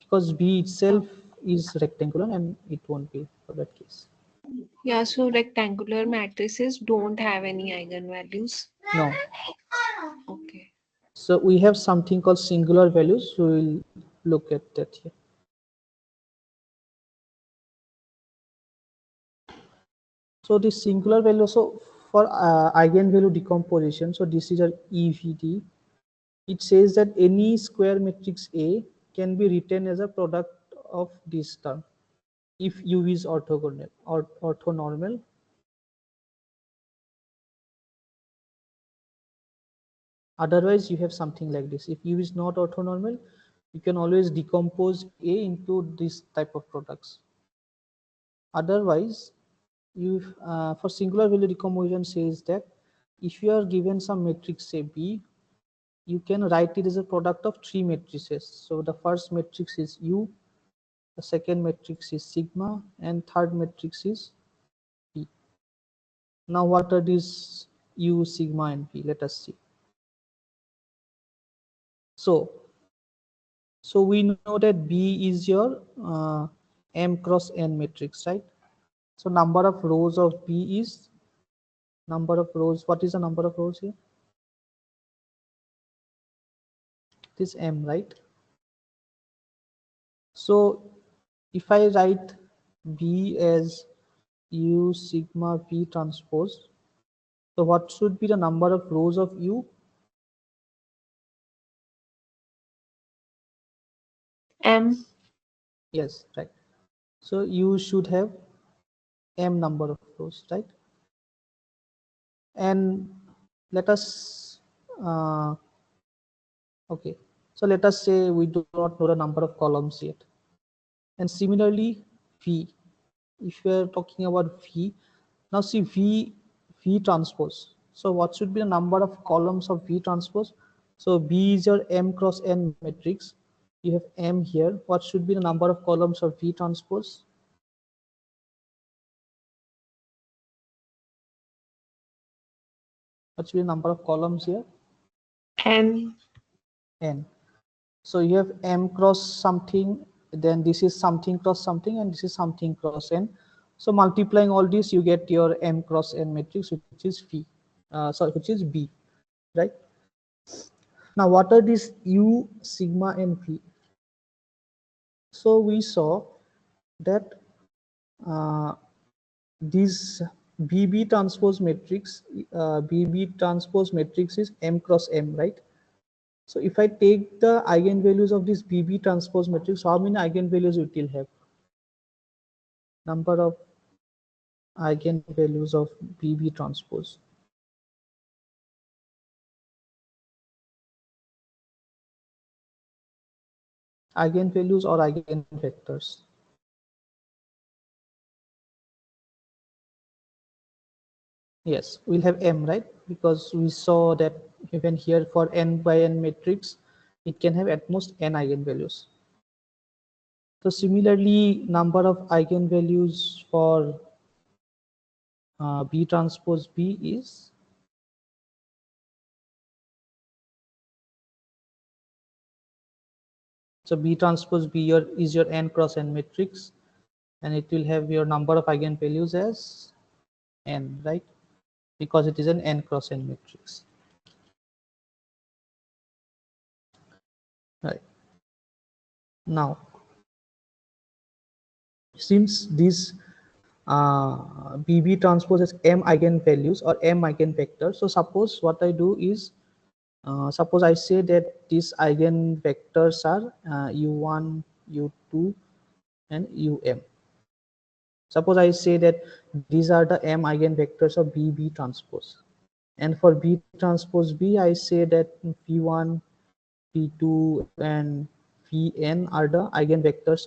because B itself is rectangular and it won't be for that case. Yeah, so rectangular matrices don't have any eigenvalues. No. Okay. So we have something called singular values. We will look at that here. So the singular value, so for eigenvalue decomposition, so this is our EVD. It says that any square matrix A can be written as a product of this term if U is orthogonal or orthonormal. Otherwise, you have something like this. If U is not orthonormal, you can always decompose A into this type of products. Otherwise, you for singular value decomposition says that if you are given some matrix say B, you can write it as a product of three matrices. So the first matrix is U, the second matrix is sigma, and third matrix is P. Now what are these U, sigma, and P? Let us see. So we know that B is your M cross N matrix, right? So number of rows of B is number of rows. What is the number of rows here? This M, right? So if I write B as U sigma V transpose, so what should be the number of rows of U? M. Yes, right. So you should have M number of rows, right? And let us, okay. So let us say we do not know the number of columns yet. And similarly, V, if we are talking about V, now see V transpose. So what should be the number of columns of V transpose? So B is your M cross N matrix. You have M here. What should be the number of columns of V transpose? What should be the number of columns here? N. N. So you have M cross something, then this is something cross something, and this is something cross N. So multiplying all this, you get your M cross N matrix, which is V. Which is B, right? Now, what are these U, sigma, and V? So we saw that these BB transpose matrix, is M cross M, right? So if I take the eigenvalues of this BB transpose matrix, how many eigenvalues it will have? Number of eigenvalues of BB transpose. Eigenvalues or eigenvectors? Yes, we'll have M, right? Because we saw that even here for n by n matrix, it can have at most n eigenvalues. So similarly, number of eigenvalues for B transpose B is so B transpose B is your n cross n matrix, and it will have your number of eigenvalues as n, right? Because it is an n cross n matrix. Right. Now, since this BB transpose has m eigenvalues or m eigenvectors, so suppose what I do is, suppose I say that these eigenvectors are u1, u2, and um. Suppose I say that these are the m eigenvectors of B transpose, and for B transpose B, I say that V1, V2, and Vn are the eigenvectors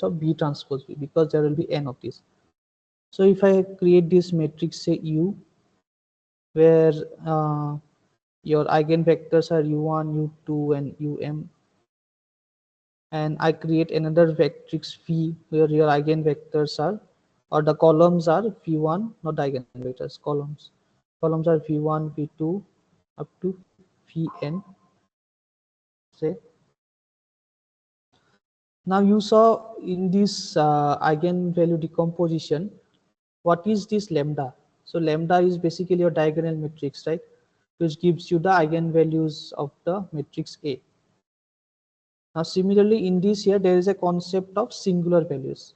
of B transpose B, because there will be n of these. So if I create this matrix, say U, where your eigenvectors are U1, U2, and Um, and I create another matrix V where your eigenvectors are, or the columns are V1, not eigenvectors, columns. Columns are V1, V2, up to Vn, say. Now you saw in this eigenvalue decomposition, what is this lambda? So lambda is basically your diagonal matrix, right? Which gives you the eigenvalues of the matrix A. Now similarly in this here, there is a concept of singular values.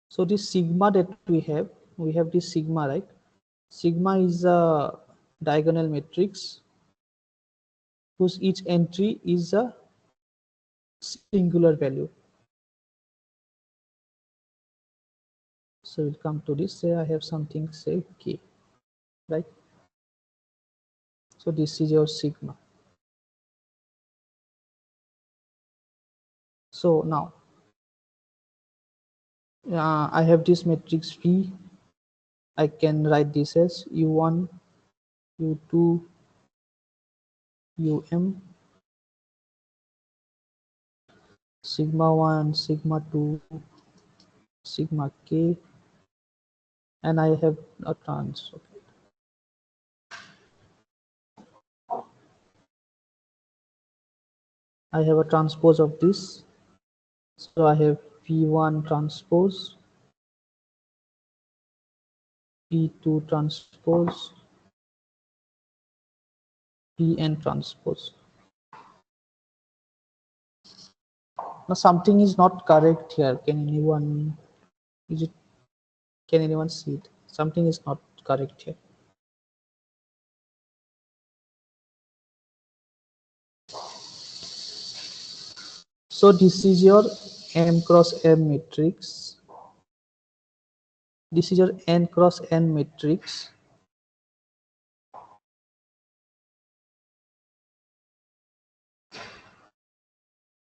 So this sigma that we have this sigma, right? Sigma is a diagonal matrix whose each entry is a singular value. So we'll come to this. Say I have something, say K, right? So this is your sigma. So now I have this matrix V. I can write this as U1, U2, Um, sigma 1, sigma 2, sigma K, and I have a trans. Okay. I have a transpose of this. So I have V1 transpose, V2 transpose, Vn transpose. Now something is not correct here. Can anyone, is it, can anyone see it? Something is not correct here. So this is your M cross M matrix. This is your N cross N matrix.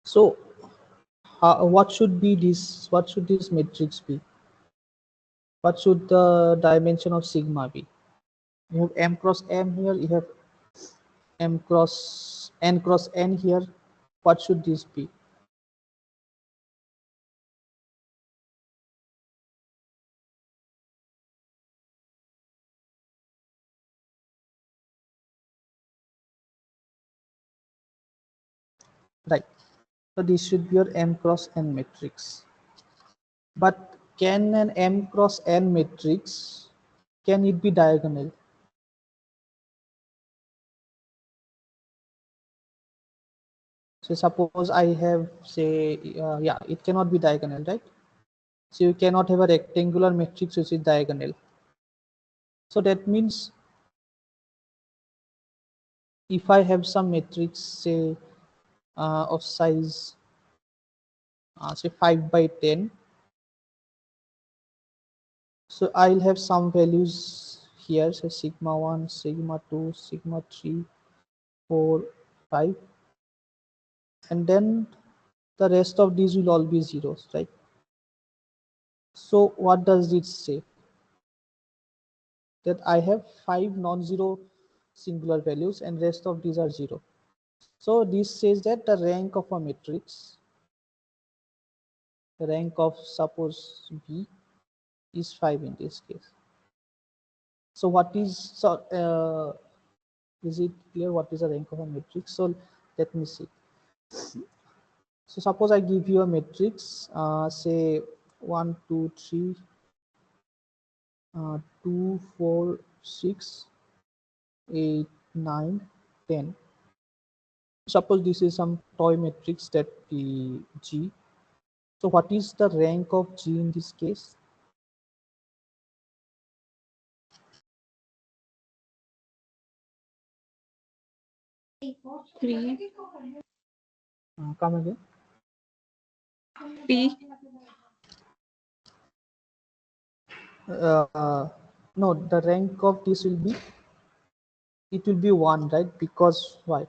So what should be this? What should this matrix be? What should the dimension of sigma be? You have M cross M here. You have M cross N here. What should this be? Right. So this should be your M cross N matrix. But can an M cross N matrix, can it be diagonal? So suppose I have, say, yeah, it cannot be diagonal, right? So you cannot have a rectangular matrix which is diagonal. So that means if I have some matrix, say, of size, say 5 by 10, so I'll have some values here, say sigma 1, sigma 2, sigma 3, 4, 5, and then the rest of these will all be zeros, right? So what does it say? That I have 5 non-zero singular values and rest of these are 0. So this says that the rank of a matrix, the rank of suppose B is 5 in this case. So what is, is it clear what is the rank of a matrix? So let me see. So suppose I give you a matrix, say 1, 2, 3, 2, 4, 6, 8, 9, 10. Suppose this is some toy matrix that the G. So what is the rank of G in this case? 3. Come again. P. No, the rank of this will be, it will be 1, right? Because why?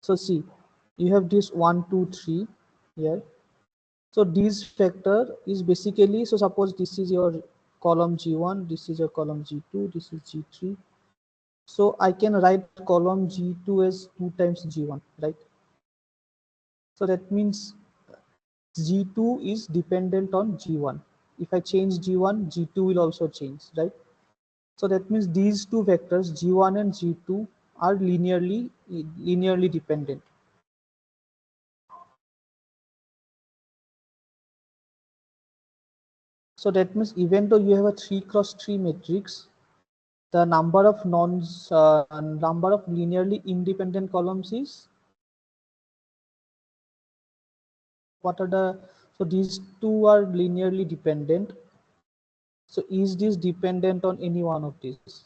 So see, you have this 1 2 3 here. So this factor is basically, so suppose this is your column G1, this is your column G2, this is G3. So I can write column G2 as 2 times G1, right? So that means G2 is dependent on G1. If I change G1, G2 will also change, right? So that means these two vectors G1 and G2 are linearly dependent. So that means even though you have a 3 cross 3 matrix, the number of number of linearly independent columns is, what are the, so these two are linearly dependent. So is this dependent on any one of these?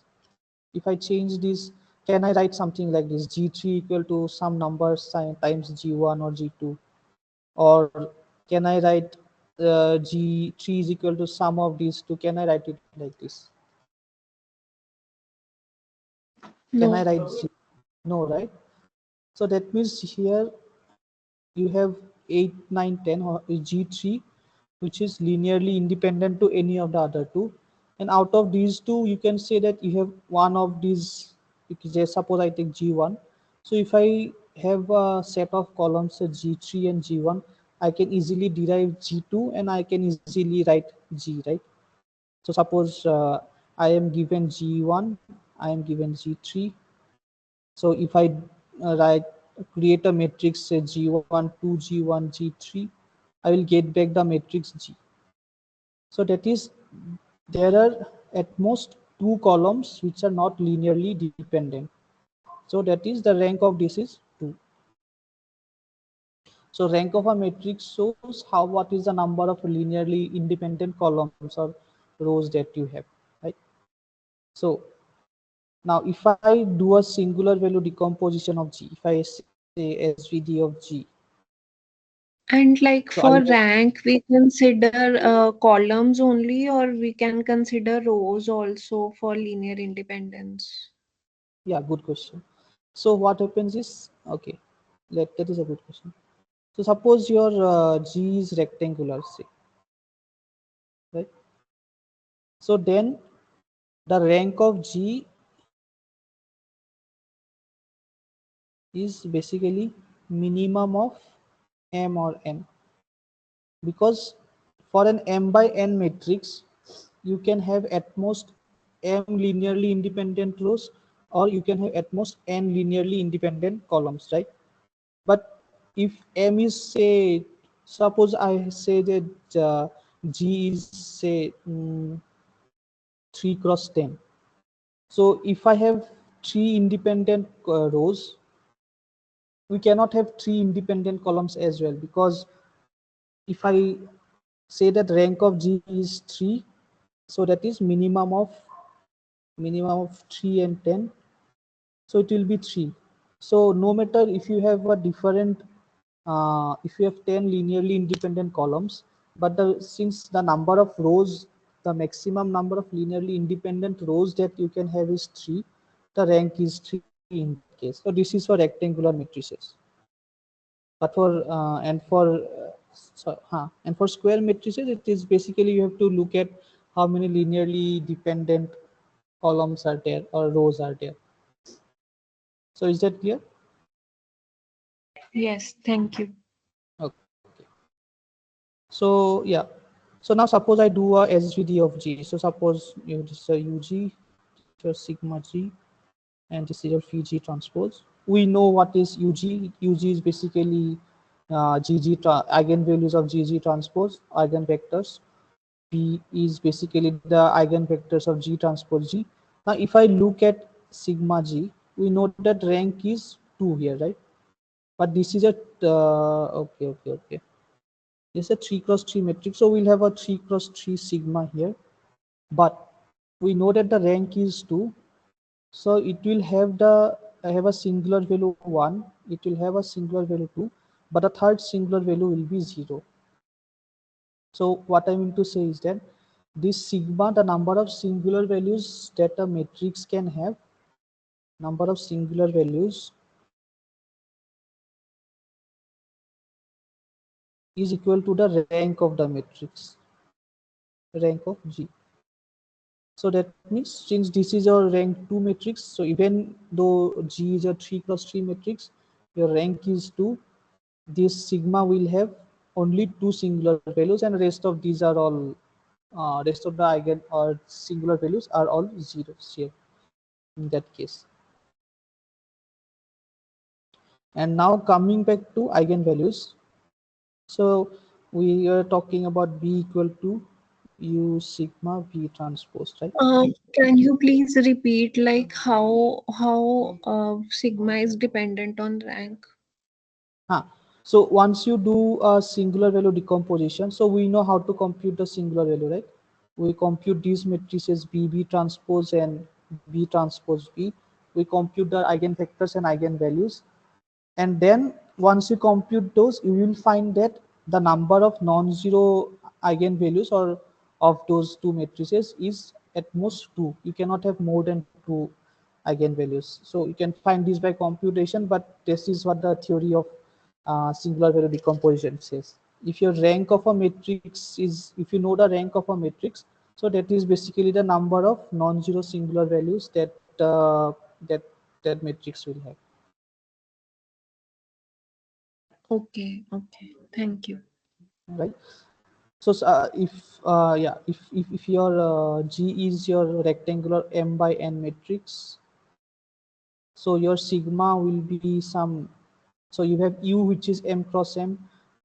If I change this, can I write something like this, G3 equal to some number times G1 or G2? Or can I write G3 is equal to sum of these two? Can I write it like this? Can I No. write G? No, right? So that means here you have 8, 9, 10 or G3, which is linearly independent to any of the other two. And out of these two, you can say that you have one of these, because suppose I take G1. So if I have a set of columns G3 and G1, I can easily derive G2 and I can easily write G, right? So suppose I am given G1, I am given G3. So if I write, create a matrix say G1, 2, G1, G3, I will get back the matrix G. So that is, there are at most two columns which are not linearly dependent. So that is the rank of this is 2. So rank of a matrix shows how, what is the number of linearly independent columns or rows that you have, right? So now if I do a singular value decomposition of G, if I say SVD of G, And like so I for have, rank, we consider columns only, or we can consider rows also for linear independence. yeah, good question. So what happens is, okay, that is a good question. So suppose your G is rectangular, say, right? So then the rank of G is basically minimum of M or N, because for an M by N matrix, you can have at most M linearly independent rows, or you can have at most N linearly independent columns, right? But if M is, say, suppose I say that G is say 3 cross 10. So if I have 3 independent rows, we cannot have 3 independent columns as well, because if I say that rank of G is 3, so that is minimum of 3 and 10, so it will be 3. So no matter if you have a different, if you have 10 linearly independent columns, but since the number of rows, the maximum number of linearly independent rows that you can have is 3, the rank is 3 in that case. So this is for rectangular matrices. But for and for square matrices, it is basically you have to look at how many linearly dependent columns are there or rows are there. So is that clear? Yes, thank you. Okay. So yeah. So now suppose I do a SVD of G. So suppose you this is a UG, this is your sigma G, and this is your phi G transpose. We know what is UG. UG is basically eigenvalues of GG transpose, eigenvectors. P is basically the eigenvectors of G transpose G. Now, if I look at sigma G, we know that rank is 2 here, right? But this is a, okay. This is a 3 cross 3 matrix. So we'll have a 3 cross 3 sigma here. But we know that the rank is 2. So it will have the I have a singular value 1, it will have a singular value 2, but a third singular value will be 0. So what I mean to say is that this sigma, the number of singular values that a matrix can have, number of singular values is equal to the rank of the matrix, rank of G. So that means since this is your rank 2 matrix, so even though G is a 3 cross 3 matrix, your rank is 2, this sigma will have only 2 singular values, and rest of these are all rest of the eigen or singular values are all zeros here in that case. And now coming back to eigenvalues, so we are talking about B equal to U sigma V transpose, right? Can you please repeat like how sigma is dependent on rank? So once you do a singular value decomposition, so we know how to compute the singular value, right? We compute these matrices B transpose and B transpose B. We compute the eigenvectors and eigenvalues. And then once you compute those, you will find that the number of non-zero eigenvalues or of those two matrices is at most 2. You cannot have more than 2 eigenvalues. So you can find this by computation, but this is what the theory of singular value decomposition says. If your rank of a matrix is, if you know the rank of a matrix, so that is basically the number of non-zero singular values that that that matrix will have. Okay, thank you. Right. So if if your G is your rectangular m by n matrix, so your sigma will be some, so you have U which is m cross m,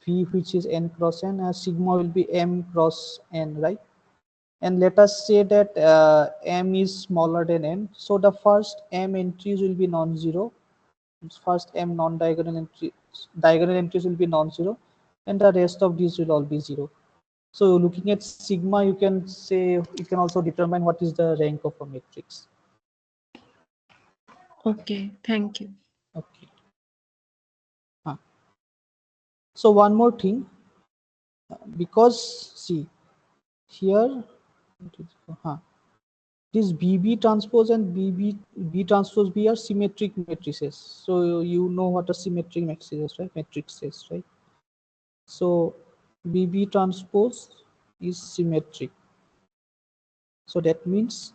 V which is n cross n, and sigma will be m cross n, right? And let us say that m is smaller than n, so the first m entries will be non-zero, first m non-diagonal entry, diagonal entries will be non-zero, and the rest of these will all be 0. So looking at sigma, you can say, you can also determine what is the rank of a matrix. Okay, thank you. Okay. So one more thing, because see here, this BB transpose and B transpose B are symmetric matrices. So you know what a symmetric matrix is, right? Matrix is, right? So BB transpose is symmetric. So that means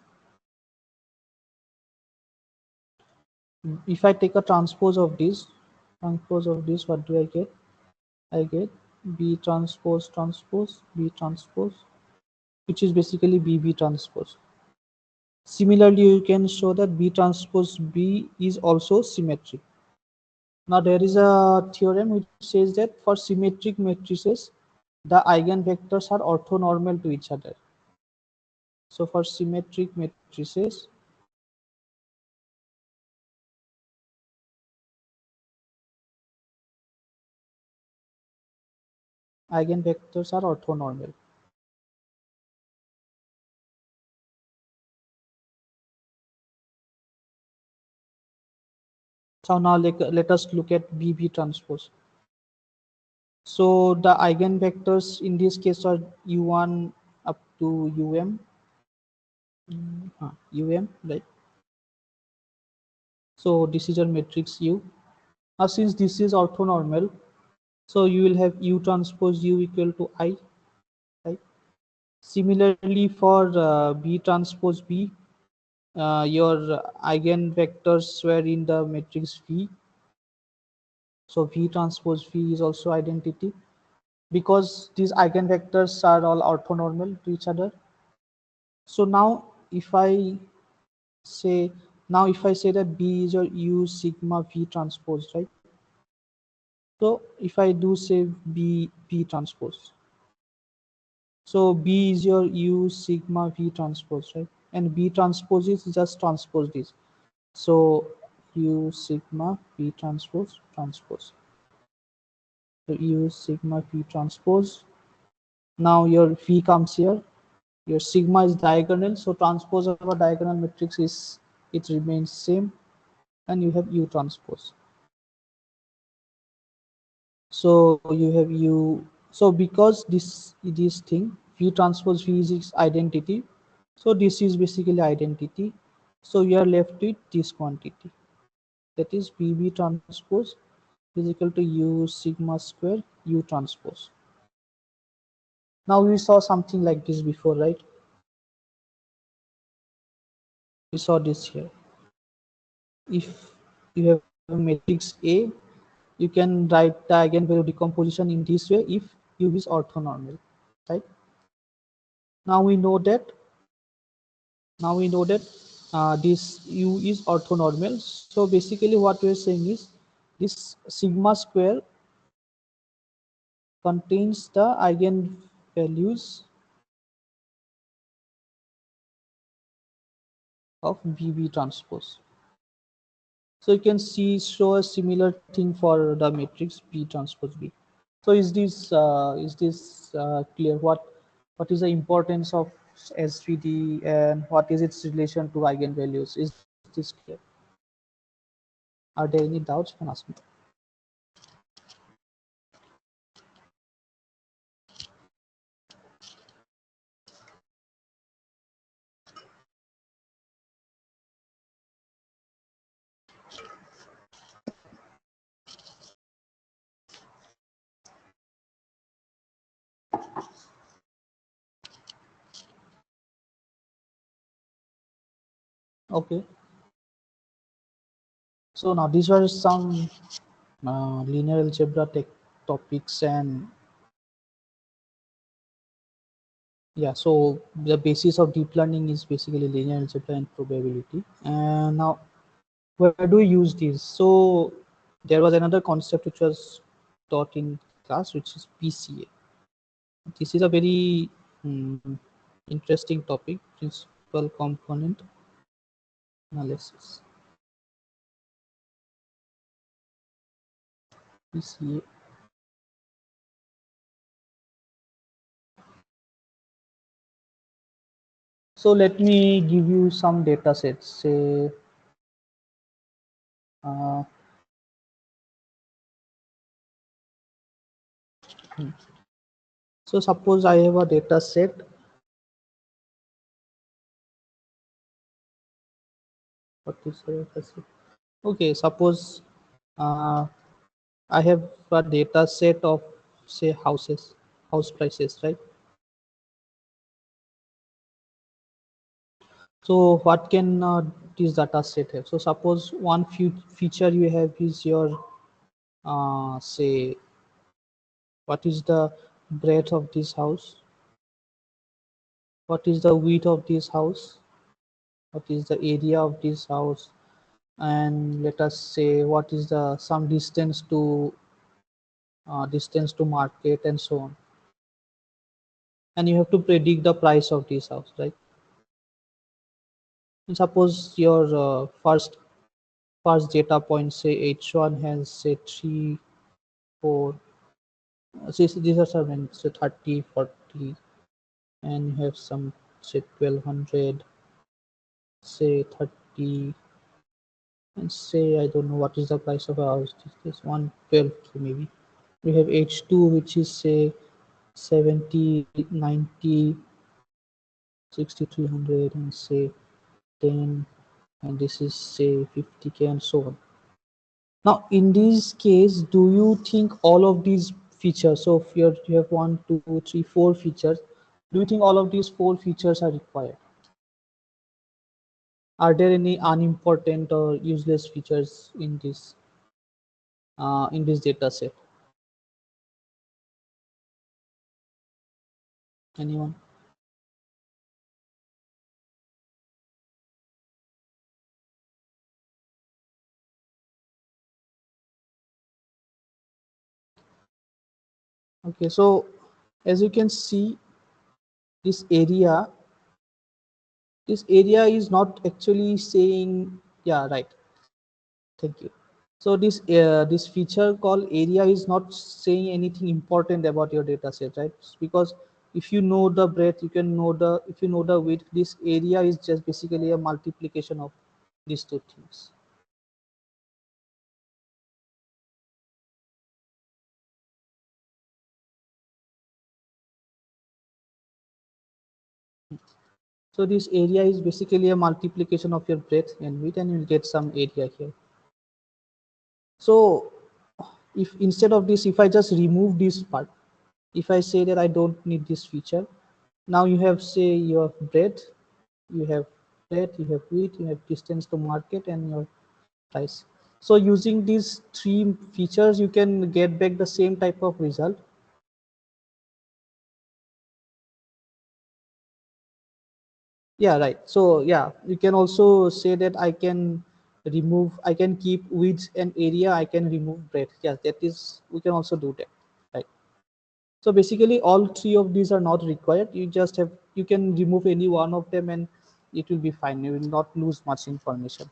if I take a transpose of this, what do I get? I get B transpose transpose B transpose, which is basically BB transpose. Similarly, you can show that B transpose B is also symmetric. Now there is a theorem which says that for symmetric matrices, the eigenvectors are orthonormal to each other. So for symmetric matrices, eigenvectors are orthonormal. So now let us look at BB transpose. So the eigenvectors in this case are u1 up to um, right? So this is your matrix U. Now since this is orthonormal, so you will have U transpose U equal to I, right? Similarly for B transpose B, your eigenvectors were in the matrix V. So V transpose V is also identity, because these eigenvectors are all orthonormal to each other. So now if I say, that B is your U sigma V transpose, right? So if I do say B transpose, so B is your U sigma V transpose, right? And B transpose is just transpose this. So U sigma V transpose transpose. So U sigma V transpose. Now your V comes here. Your sigma is diagonal, so transpose of a diagonal matrix is, it remains same. and you have U transpose. So you have U. So because this thing V transpose V is its identity, so this is basically identity. So we are left with this quantity, that is BB transpose is equal to U sigma square U transpose. Now we saw something like this before, right? We saw this here. If you have a matrix A, you can write the eigenvalue decomposition in this way if U is orthonormal, right? Now we know that this U is orthonormal. So basically what we are saying is this sigma square contains the eigenvalues of BB transpose. So you can show a similar thing for the matrix B transpose B. So is this clear? What is the importance of SVD and what is its relation to eigenvalues? Is this clear? Are there any doubts? You can ask me. Okay. So now these were some linear algebra topics, and yeah, so the basis of deep learning is basically linear algebra and probability. And now where do we use these? So there was another concept which was taught in class, which is PCA. This is a very interesting topic, principal component analysis. PCA. So let me give you some data sets. Say uh, so suppose I have a data set. What is the data set? Okay, suppose uh, I have a data set of say house prices, right? So what can this data set have? So suppose one feature you have is your say what is the breadth of this house, what is the width of this house, what is the area of this house, and let us say what is the some distance to market and so on. And you have to predict the price of this house, right? And suppose your first data point say h1 has say 3 4 these are some say 30 40, and you have some say 1200, say 30, and say I don't know what is the price of a house. This 112K maybe. We have h2 which is say 70 90 6300, and say 10, and this is say 50K and so on. Now in this case, do you think all of these features, so if you have 1 2 3 4 features, do you think all of these 4 features are required? Are there any unimportant or useless features in this data set? Anyone? Okay, so as you can see, this area is not actually saying, yeah, right, thank you. So this feature called area is not saying anything important about your data set, right? Because if you know the breadth, you can know if you know the width, this area is just basically a multiplication of these two things. So this area is basically a multiplication of your breadth and width, and you get some area here. So if instead of this, if I just remove this part, if I say that I don't need this feature, now you have say your breadth, you have breadth, you have width, you have distance to market, and your price. So using these three features, you can get back the same type of result. Yeah, right. So yeah, you can also say that I can remove, I can keep width and area, I can remove breadth. Yeah, that is, we can also do that, right? So basically all three of these are not required. You just have, you can remove any one of them and it will be fine. You will not lose much information.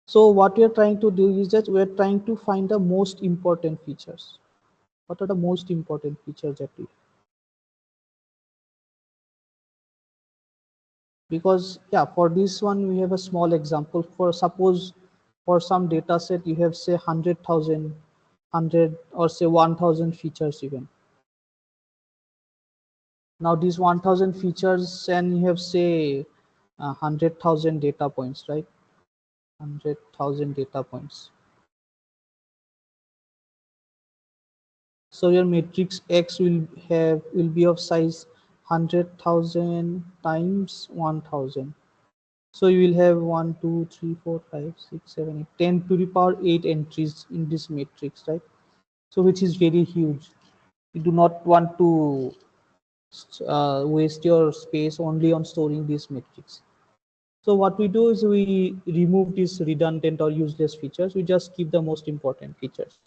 So what we are trying to do is that we are trying to find the most important features. What are the most important features that we, because yeah, for this one we have a small example. For suppose for some data set you have say 100,000, or say 1,000 features even. Now these 1,000 features and you have say 100,000 data points, right? 100,000 data points. So your matrix X will be of size 100,000 times 1,000. So you will have 1, 2, 3, 4, 5, 6, 7, 8, 10 to the power 8 entries in this matrix, right? So which is very huge. You do not want to waste your space only on storing this matrix. So what we do is we remove these redundant or useless features. We just keep the most important features.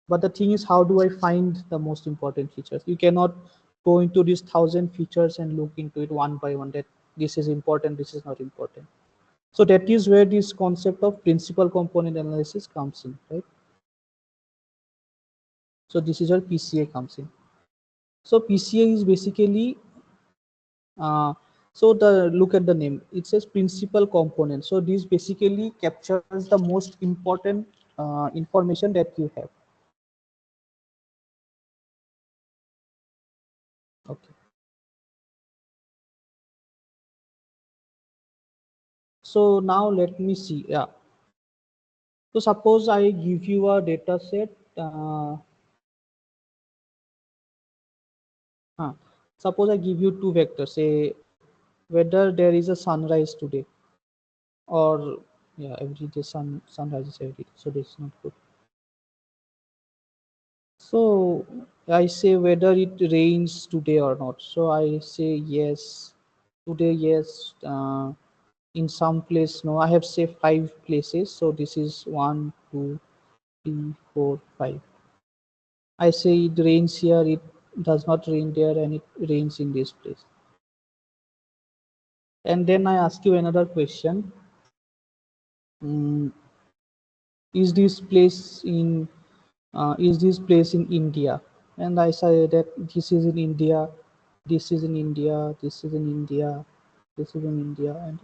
But the thing is, how do I find the most important features? You cannot go into these 1,000 features and look into it one by one, that this is important, this is not important. So that is where this concept of principal component analysis comes in, right? So this is where PCA comes in. So PCA is basically, so the look at the name, it says principal component. So this basically captures the most important information that you have. Okay. So now let me see. Yeah. So suppose I give you a data set. Suppose I give you two vectors, say whether there is a sunrise today, or yeah, every day sun rises every day. So this is not good. So I say whether it rains today or not. So I say yes, today yes. In some place no. I have say 5 places. So this is 1, 2, 3, 4, 5. I say it rains here, it does not rain there, and it rains in this place. And then I ask you another question. Mm, is this place in India? And I say that this is in India, this is in India, this is in India, this is in India, and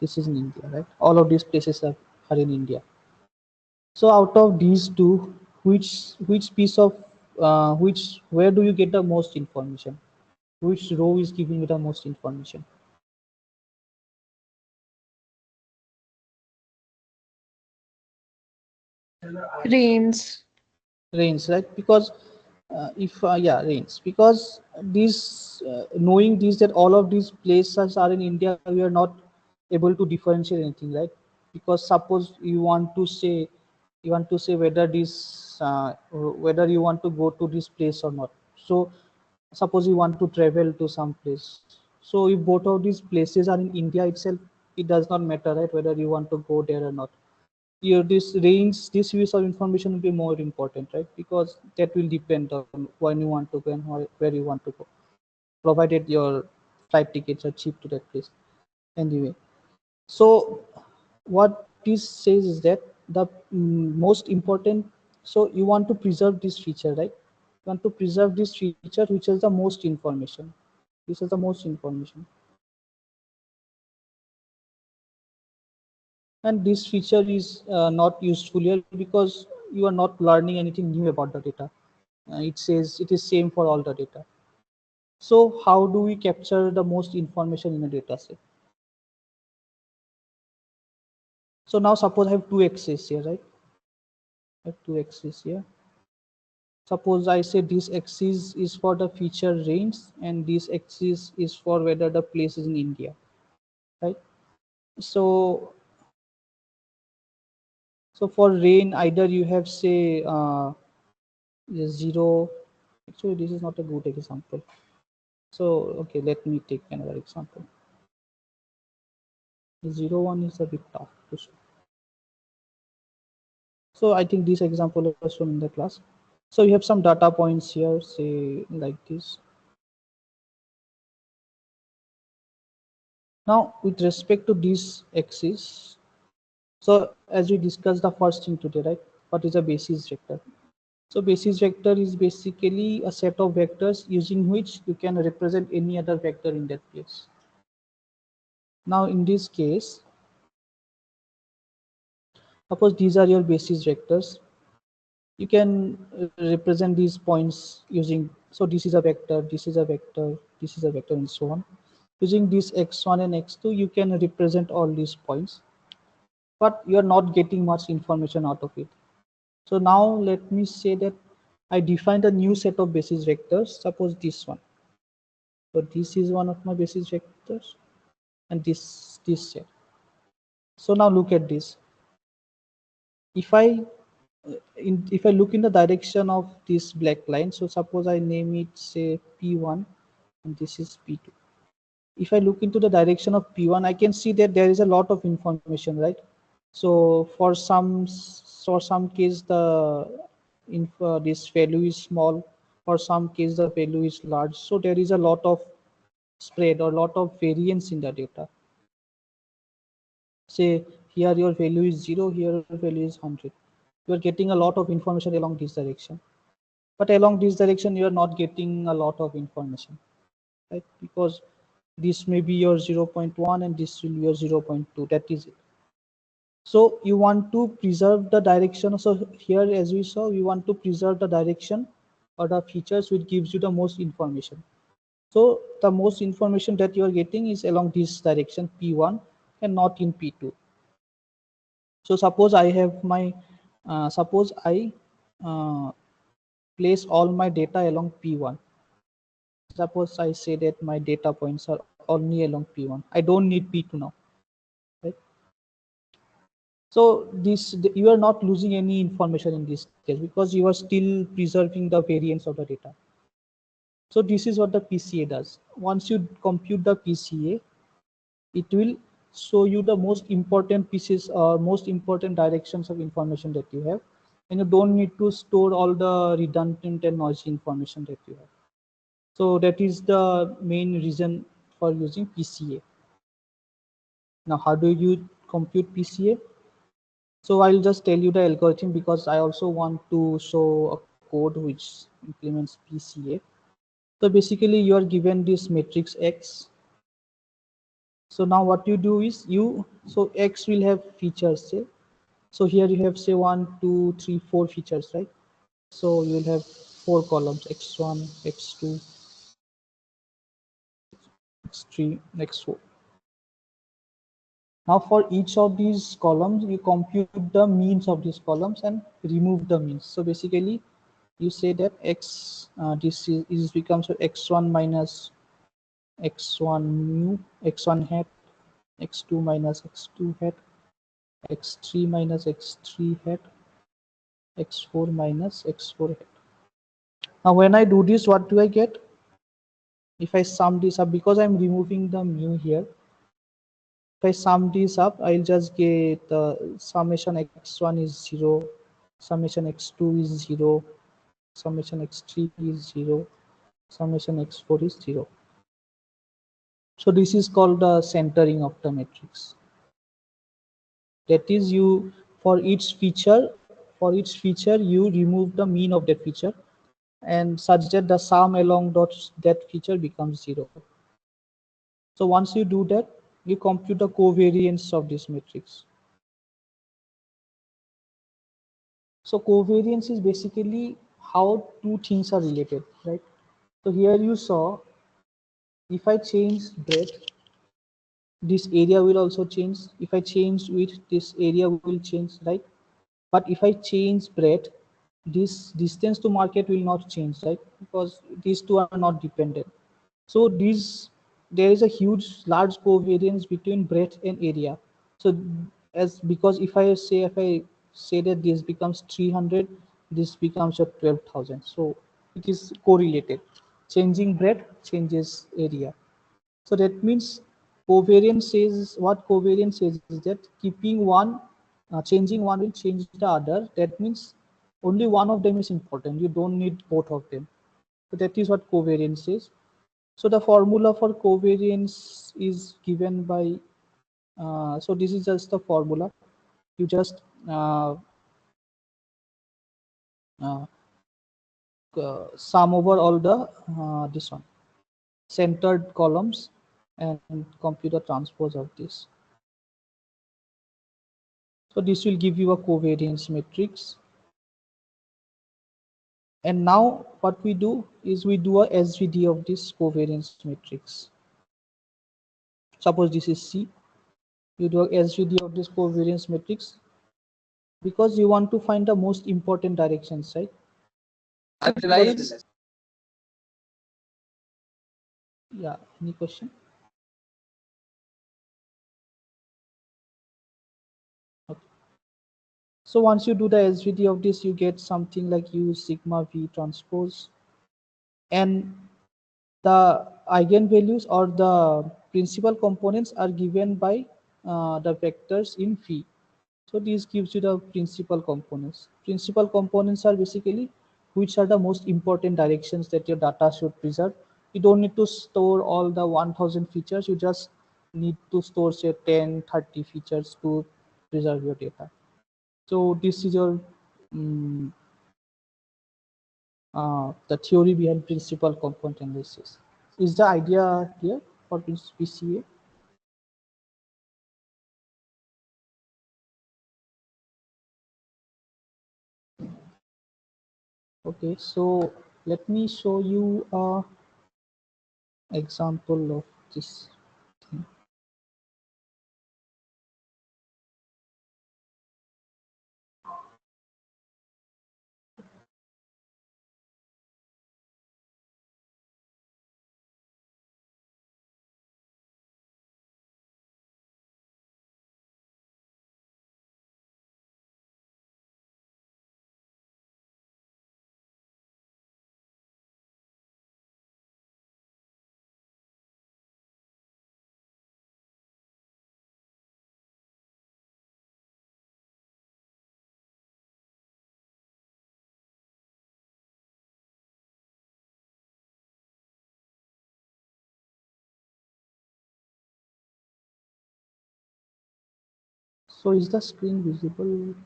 this is in India, right? All of these places are in India. So out of these two, which piece of which where do you get the most information? Which row is giving you the most information? Rains. Rains, right? Because if yeah, rains, because these knowing these, that all of these places are in India, we are not able to differentiate anything, right? Because suppose you want to say whether this whether you want to go to this place or not. So suppose you want to travel to some place, so if both of these places are in India itself, it does not matter, right, whether you want to go there or not. Your this range, this use of information will be more important, right? Because that will depend on when you want to go and where you want to go, provided your flight tickets are cheap to that place anyway. So what this says is that the most important, so you want to preserve this feature, right? You want to preserve this feature which has the most information. This is the most information, and this feature is not useful here because you are not learning anything new about the data. It says it is same for all the data. So how do we capture the most information in a data set? So now suppose I have two axes here, right? I have two axes here. Suppose I say this axis is for the feature range and this axis is for whether the place is in India, right? So for rain, either you have say 0. Actually, this is not a good example. So okay, let me take another example. 0, 1 is a bit tough to show. So I think this example was shown in the class. So you have some data points here, say like this. Now with respect to this axis, so as we discussed the first thing today, right? What is a basis vector? So basis vector is basically a set of vectors using which you can represent any other vector in that place. Now in this case, suppose these are your basis vectors. You can represent these points using, so this is a vector, this is a vector, this is a vector, and so on. Using this x1 and x2, you can represent all these points, but you are not getting much information out of it. So now let me say that I defined a new set of basis vectors. Suppose this one. So this is one of my basis vectors, and this set. So now look at this. If I if I look in the direction of this black line, so suppose I name it say P1 and this is P2. If I look into the direction of P1, I can see that there is a lot of information, right? So for some case this value is small, for some case the value is large. So there is a lot of spread or lot of variance in the data. Say here your value is 0, here your value is 100. You are getting a lot of information along this direction, but along this direction you are not getting a lot of information, right? Because this may be your 0.1 and this will be your 0.2. That is it. So you want to preserve the direction. So here, as we saw, we want to preserve the direction or the features which gives you the most information. So the most information that you are getting is along this direction P1 and not in P2. So suppose I have my suppose I uh, place all my data along P1. Suppose I say that my data points are only along P1. I don't need P2 now, right? So you are not losing any information in this case because you are still preserving the variance of the data. So this is what the PCA does. Once you compute the PCA, it will show you the most important pieces or most important directions of information that you have, and you don't need to store all the redundant and noisy information that you have. So that is the main reason for using PCA. Now how do you compute PCA? So I'll just tell you the algorithm because I also want to show a code which implements PCA. So basically you are given this matrix X. So now what you do is so X will have features, say. So here you have say 1, 2, 3, 4 features, right? So you will have 4 columns, X1, X2, X3, X4. Now for each of these columns, you compute the means of these columns and remove the means. So basically, you say that this is becomes x1 minus x1 mu, x1 hat, x2 minus x2 hat, x3 minus x3 hat, x4 minus x4 hat. Now when I do this, what do I get? If I sum this up, because I'm removing the mu here, if I sum this up, I'll just get summation x1 is 0, summation x2 is 0, summation x3 is 0, summation x4 is 0. So this is called the centering of the matrix. That is, for each feature you remove the mean of that feature and such that the sum along that feature becomes 0. So once you do that, you compute the covariance of this matrix. So covariance is basically how two things are related, right? So here you saw if I change breadth, this area will also change. If I change width, this area will change, right? But if I change breadth, this distance to market will not change, right? Because these two are not dependent. So there is a huge large covariance between breadth and area. So as because if I say that this becomes 300, this becomes a 12,000. So it is correlated. Changing breadth changes area. So that means covariance says is that keeping one, changing one will change the other. That means only one of them is important. You don't need both of them. So that is what covariance is. So the formula for covariance is given by, so this is just the formula. You just uh, sum over all the this one centered columns and compute the transpose of this. So this will give you a covariance matrix. And now what we do is we do a SVD of this covariance matrix. Suppose this is C. You do a SVD of this covariance matrix because you want to find the most important directions, right? Yeah, any question? Okay. So once you do the SVD of this, you get something like U sigma V transpose, and the eigenvalues or the principal components are given by the vectors in phi. So this gives you the principal components. Principal components are basically which are the most important directions that your data should preserve. You don't need to store all the 1000 features. You just need to store say 10, 30 features to preserve your data. So this is your the theory behind principal component analysis. Is the idea clear for PCA? Okay, so let me show you a example of this thing. So is the screen visible?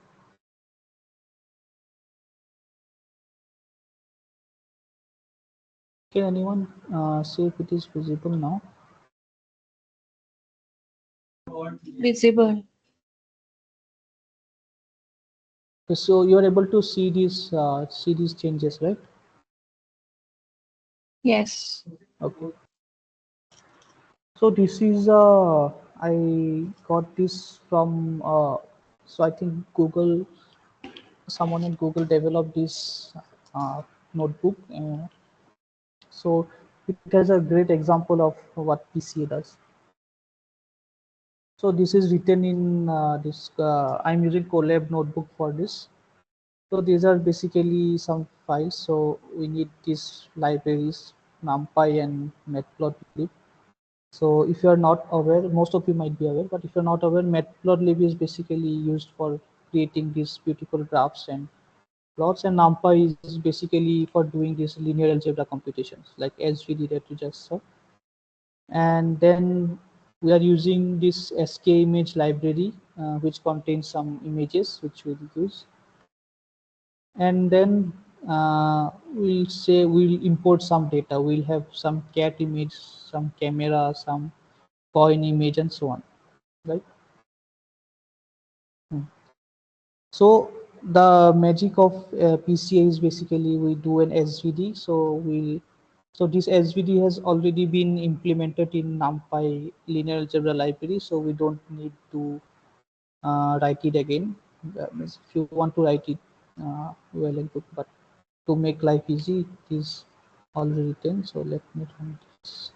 Can anyone say if it is visible now? Visible. Okay, so you are able to see these changes, right? Yes. Okay. So this is I got this from so I think Google, someone in Google developed this notebook. So it has a great example of what PCA does. So this is written in this. I'm using Colab notebook for this. So these are basically some files. So we need these libraries, NumPy and Matplotlib. So if you are not aware, most of you might be aware, but if you're not aware, Matplotlib is basically used for creating these beautiful graphs and plots, and NumPy is basically for doing these linear algebra computations like SVD that you just saw. And then we are using this SK image library, which contains some images which we'll use. And then we'll say we'll import some data. We'll have some cat image, some camera, some coin image, and so on, right? Hmm. So the magic of PCA is basically we do an SVD. So So this SVD has already been implemented in NumPy linear algebra library, so we don't need to write it again. That means if you want to write it, well and good, but to make life easy, it is already written. So let me run this.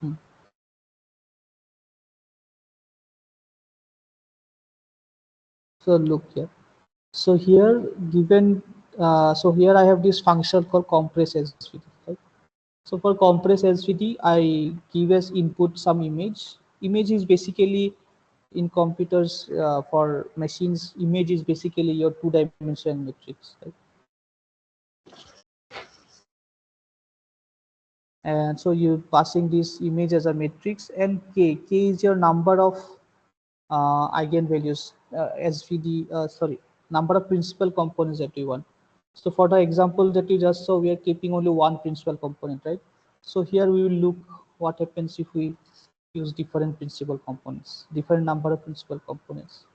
Hmm. So look here. So here given, so here I have this function called compress SVD, right? So for compress SVD, I give as input some image. Image is basically in computers, for machines, image is basically your two-dimensional matrix, right? And so you're passing this image as a matrix, and k is your number of eigenvalues, SVD, sorry, number of principal components that you want. So for the example that you just saw, we are keeping only one principal component, right? So here we will look what happens if we use different principal components, different number of principal components.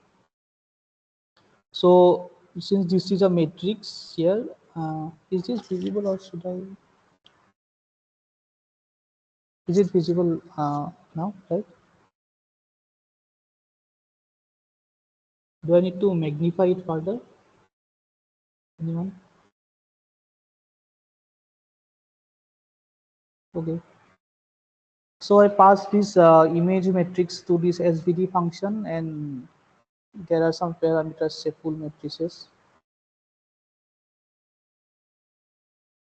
So since this is a matrix here, is this visible or should I? Is it visible now, right? Do I need to magnify it further? Anyone? Okay. So I pass this image matrix to this SVD function, and there are some parameters, say full matrices.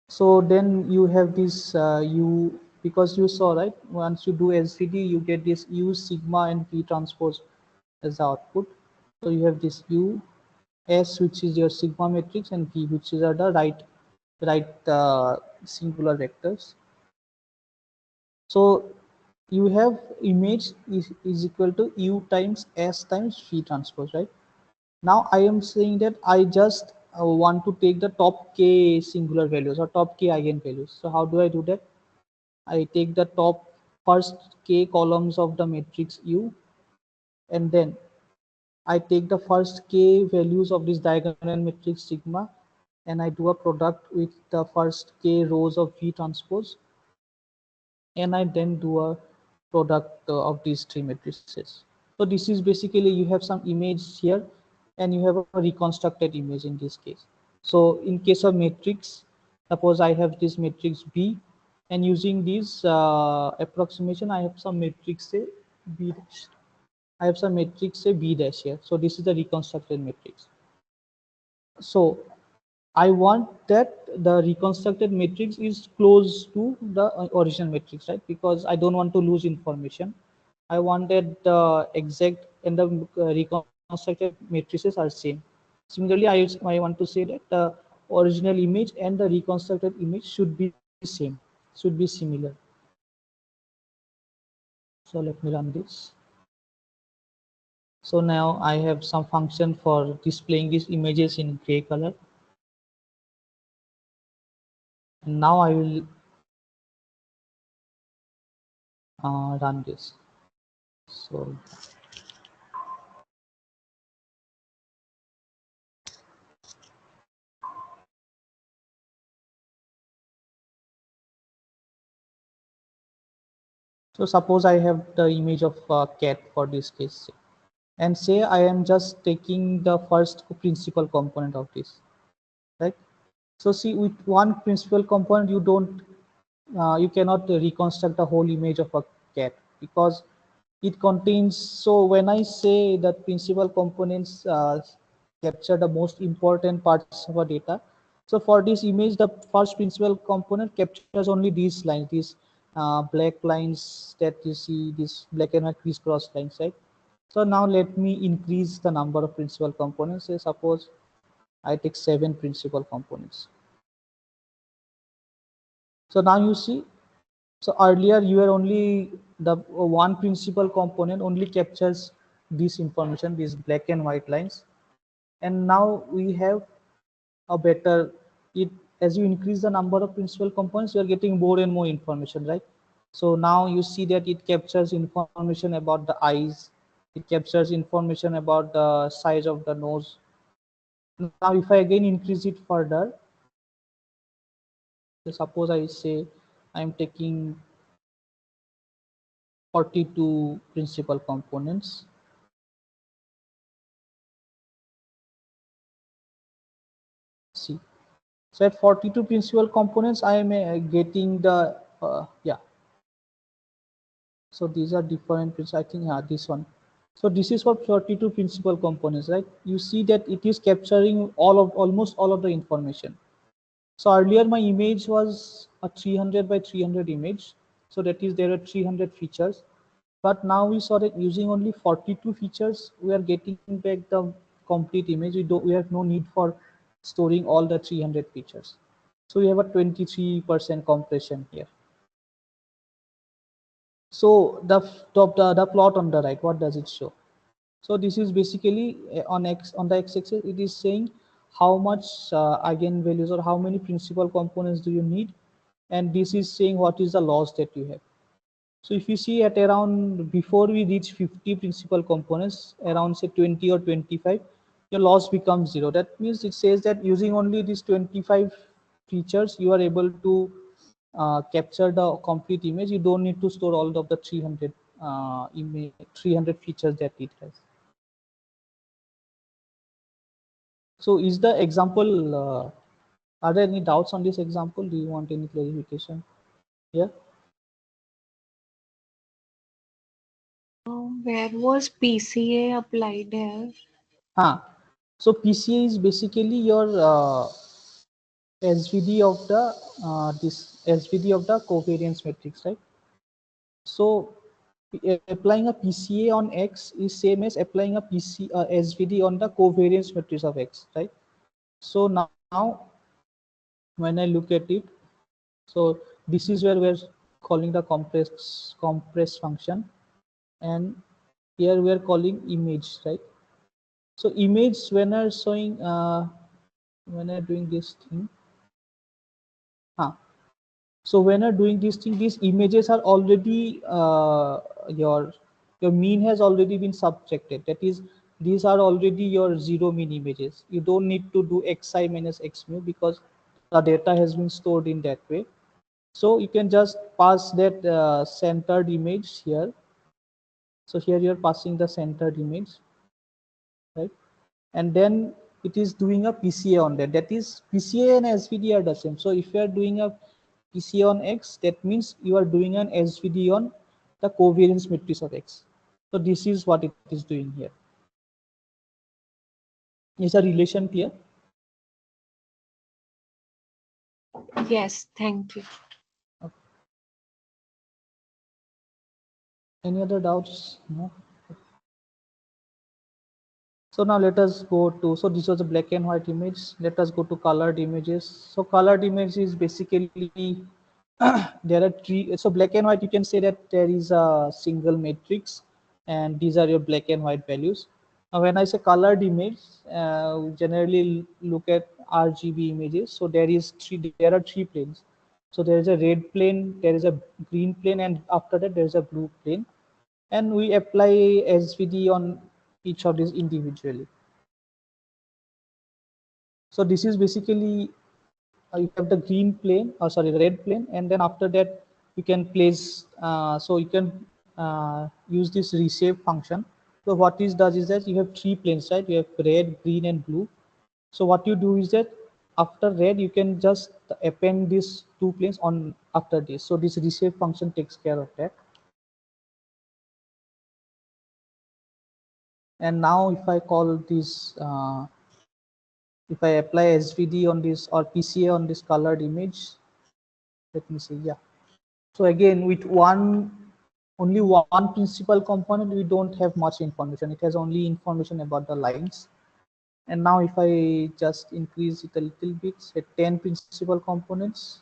So then you have this because you saw, right, once you do SVD, you get this U, sigma, and V transpose as the output. So you have this U, S, which is your sigma matrix, and V, which is the right singular vectors. So you have image is equal to U times S times V transpose, right? Now I am saying that I just want to take the top k singular values or top k eigenvalues. So how do I do that? I take the top first k columns of the matrix U, and then I take the first k values of this diagonal matrix sigma, and I do a product with the first k rows of V transpose, and I then do a product of these three matrices. So this is basically, you have some image here and you have a reconstructed image in this case. So in case of matrix, suppose I have this matrix B, and using this approximation, I have some matrix say B dash. I have some matrix say B dash here. So this is the reconstructed matrix. So I want that the reconstructed matrix is close to the original matrix, right? Because I don't want to lose information. I wanted the exact, and the reconstructed matrices are same. Similarly, I want to say that the original image and the reconstructed image should be same, should be similar. So let me run this. So now I have some function for displaying these images in gray color. And now I will run this. So suppose I have the image of cat for this case, and say I am just taking the first principal component of this, right? So see, with one principal component, you cannot reconstruct the whole image of a cat, because it contains. So when I say that principal components capture the most important parts of a data, so for this image, the first principal component captures only these lines, these black lines that you see, these black and white crisscross lines, right? So now let me increase the number of principal components. Say suppose I take 7 principal components. So now you see, so earlier you were only the one principal component only captures this information, these black and white lines, and now we have a better, it as you increase the number of principal components, you are getting more and more information, right? So now you see that it captures information about the eyes, it captures information about the size of the nose. Now if I again increase it further, so suppose I say I'm taking 42 principal components. See, so at 42 principal components I am getting the yeah, so these are different. I think this one. So this is for 42 principal components, right? You see that it is capturing almost all of the information. So earlier my image was a 300 by 300 image, so that is there are 300 features. But now we saw that using only 42 features, we are getting back the complete image. We have no need for storing all the 300 features. So we have a 23% compression here. So the plot on the right, what does it show? So this is basically on the x-axis, it is saying how much eigenvalues or how many principal components do you need, and this is saying what is the loss that you have. So if you see at around, before we reach 50 principal components, around say 20 or 25, your loss becomes 0. That means it says that using only these 25 features, you are able to capture the complete image. You don't need to store all of the 300 300 features that it has. So is the example, are there any doubts on this example? Do you want any clarification? Yeah. Where was PCA applied here? So PCA is basically your SVD of the this SVD of the covariance matrix, right? So applying a PCA on X is same as applying a SVD on the covariance matrix of X, right? So now when I look at it, so this is where we're calling the compress function, and here we are calling image, right? So image, when I'm showing when I'm doing this thing, so when I'm doing this thing, these images are already your mean has already been subtracted. That is, these are already your zero mean images. You don't need to do xi minus x mu because the data has been stored in that way. So you can just pass that centered image here. So here you're passing the centered image, right? And then it is doing a PCA on that. That is, PCA and SVD are the same. So if you are doing a PCA on X, that means you are doing an SVD on the covariance matrix of X. So this is what it is doing here. Is a relation clear? Yes, thank you. Okay. Any other doubts? No. So now let us go to, so this was a black and white image. Let us go to colored images. So colored image is basically there are three. So black and white, you can say that there is a single matrix and these are your black and white values. Now when I say colored image, we generally look at RGB images. So there are three planes. So there is a red plane, there is a green plane, and after that there is a blue plane, and we apply SVD on each of these individually. So this is basically you have the green plane, or sorry, the red plane, and then after that you can place. So you can use this reshape function. So what this does is that you have three planes, right? You have red, green, and blue. So what you do is that after red, you can just append these two planes on after this. So this reshape function takes care of that. And now if I call this, if I apply SVD on this or PCA on this colored image, let me see, yeah. So again, with only one principal component, we don't have much information. It has only information about the lines. And now if I just increase it a little bit, say 10 principal components,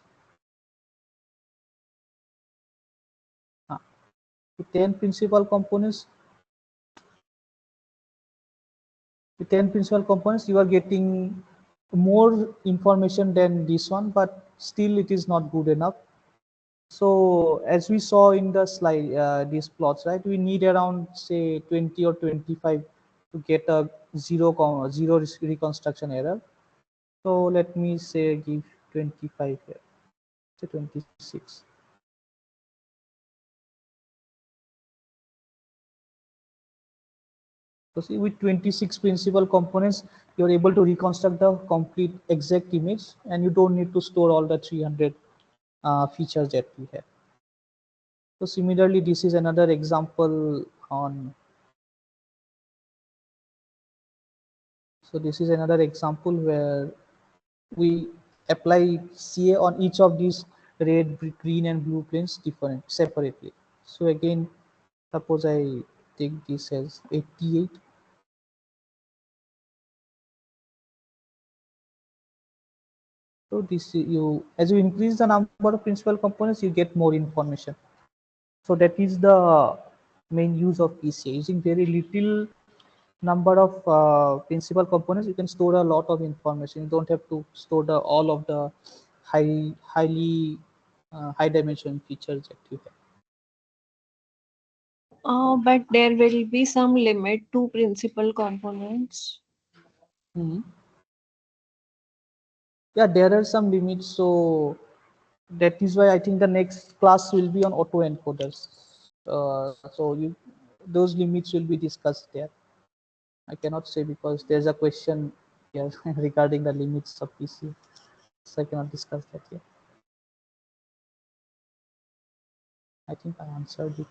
with 10 principal components, you are getting more information than this one, but still it is not good enough. So as we saw in the slide, these plots, right? We need around say 20 or 25 to get a zero reconstruction error. So let me say give 25 here, say 26. So see, with 26 principal components, you're able to reconstruct the complete exact image, and you don't need to store all the 300 features that we have. So similarly, this is another example on. So this is another example where we apply CA on each of these red, green, and blue planes separately. So again, suppose I take this as 88. So this you as you increase the number of principal components, you get more information. So that is the main use of PCA. Using very little number of principal components, you can store a lot of information. You don't have to store all of the highly high dimension features that you have. But there will be some limit to principal components. Mhm. Yeah, there are some limits. So that is why I think the next class will be on autoencoders. So those limits will be discussed there. I cannot say because there's a question here regarding the limits of PC. So I cannot discuss that yet. I think I answered it.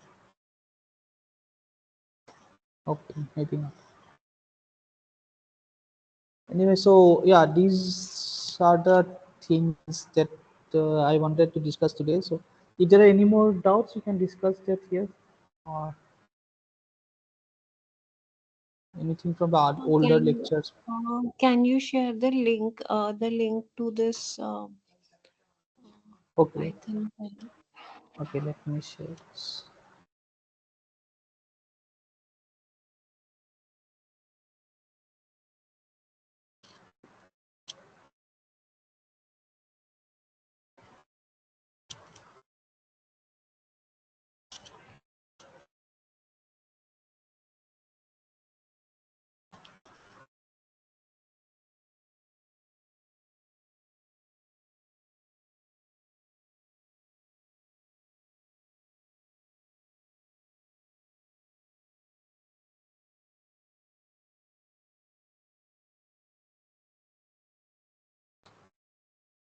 Okay, maybe not. Anyway, so yeah, these are the things that I wanted to discuss today. So if there are any more doubts, you can discuss that here, or anything from the older lectures. Can you share the link to this Okay, Python file? okay, let me share this.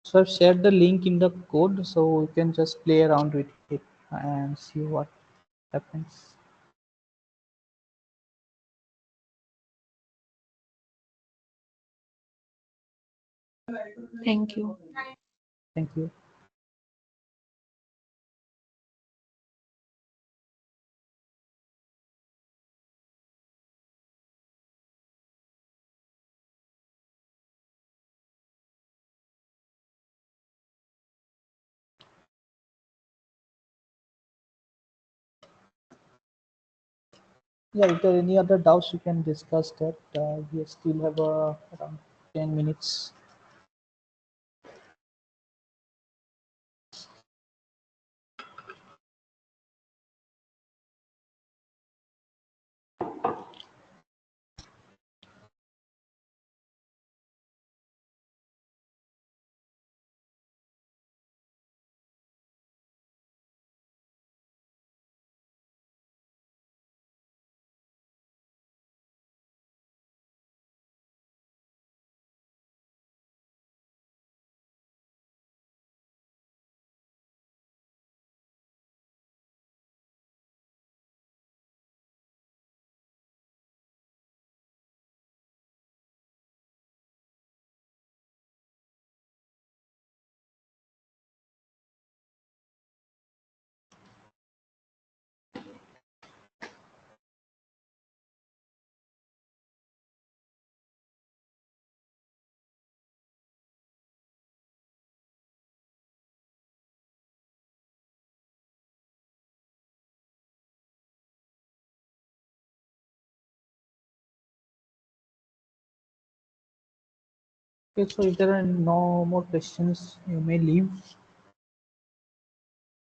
So I've shared the link in the code, so you can just play around with it and see what happens. Thank you. Thank you. Yeah, if there are any other doubts, you can discuss that. We still have around 10 minutes. Okay, so if there are no more questions, you may leave.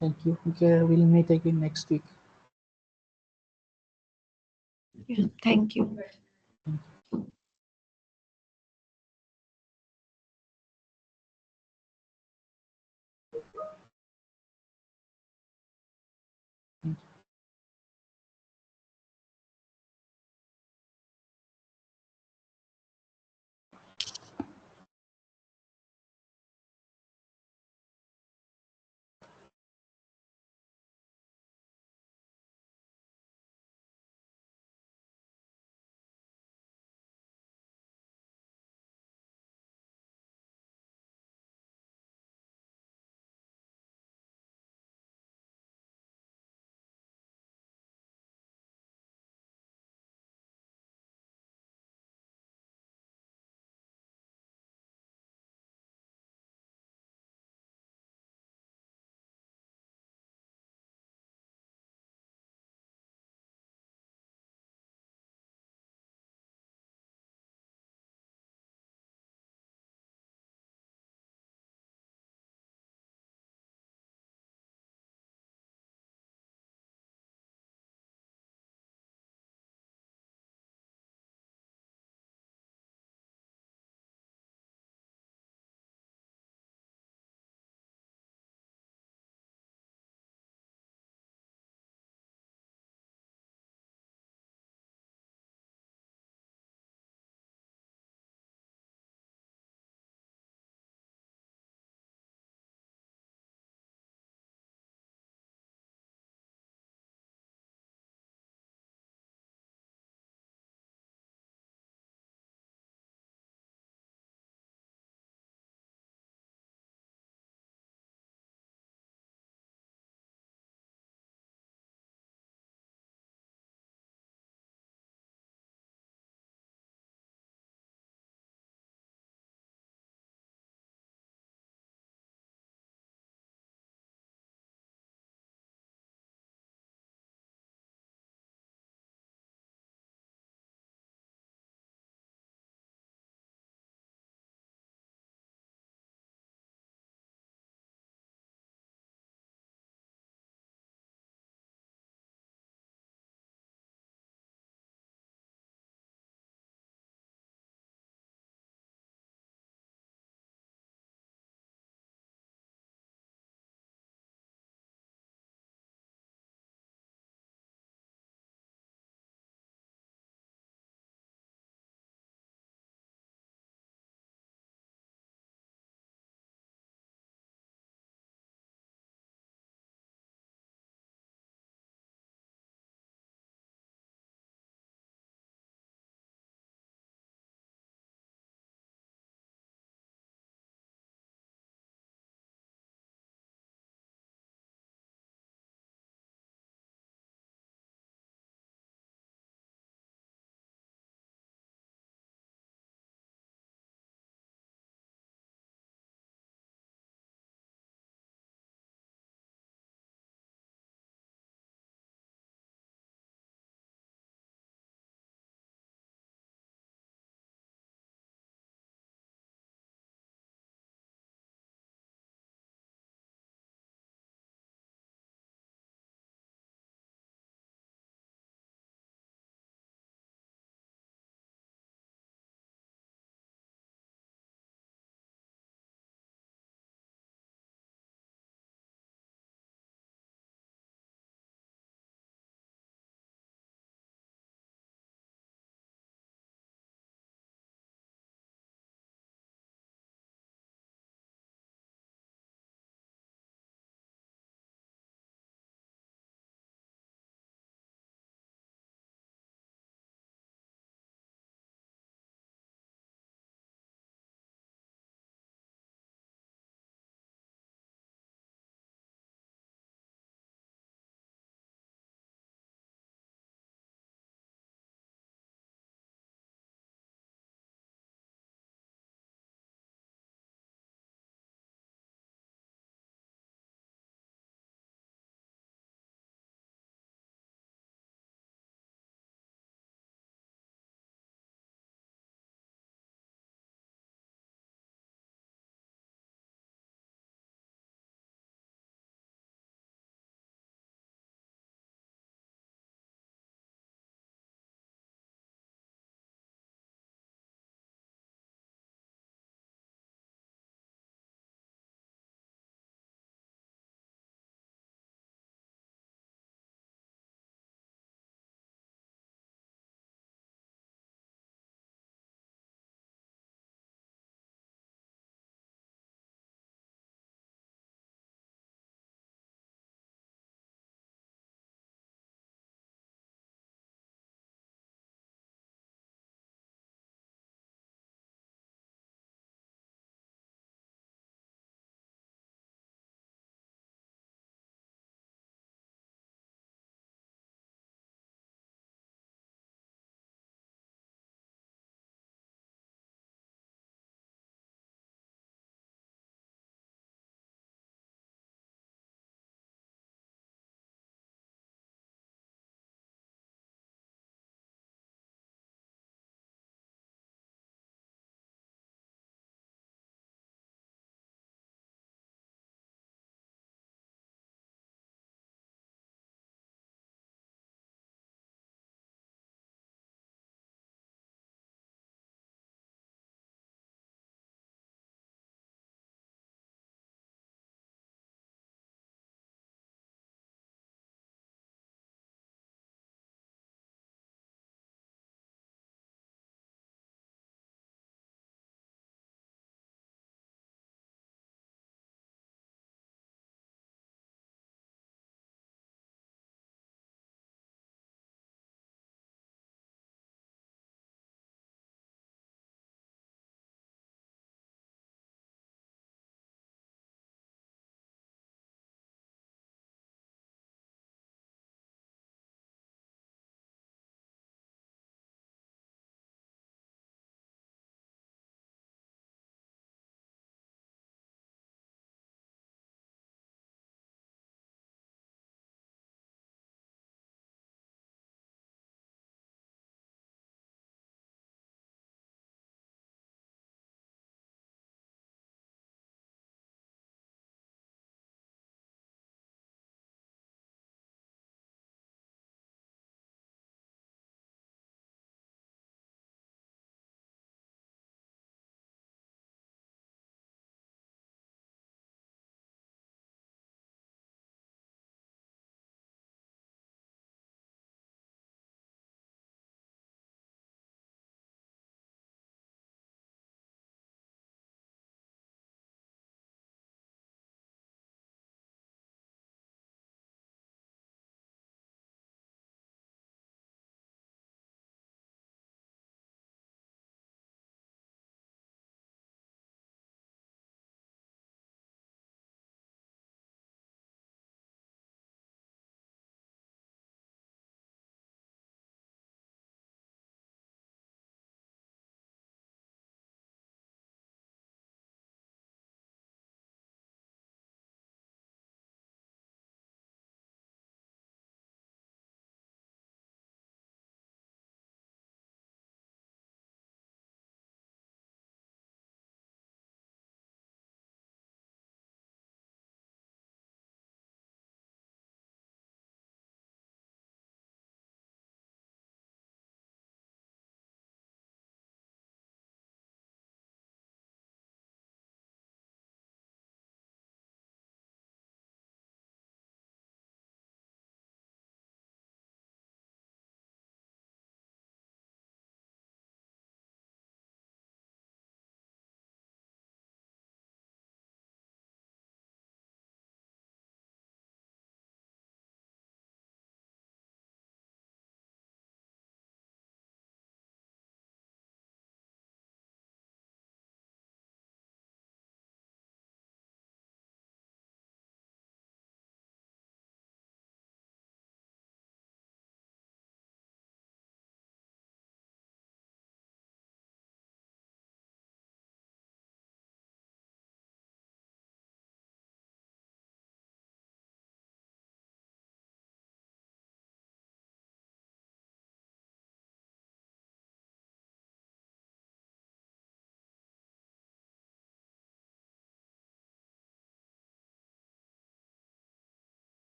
Thank you. Okay, we'll meet again next week. Yeah, thank you. Thank you.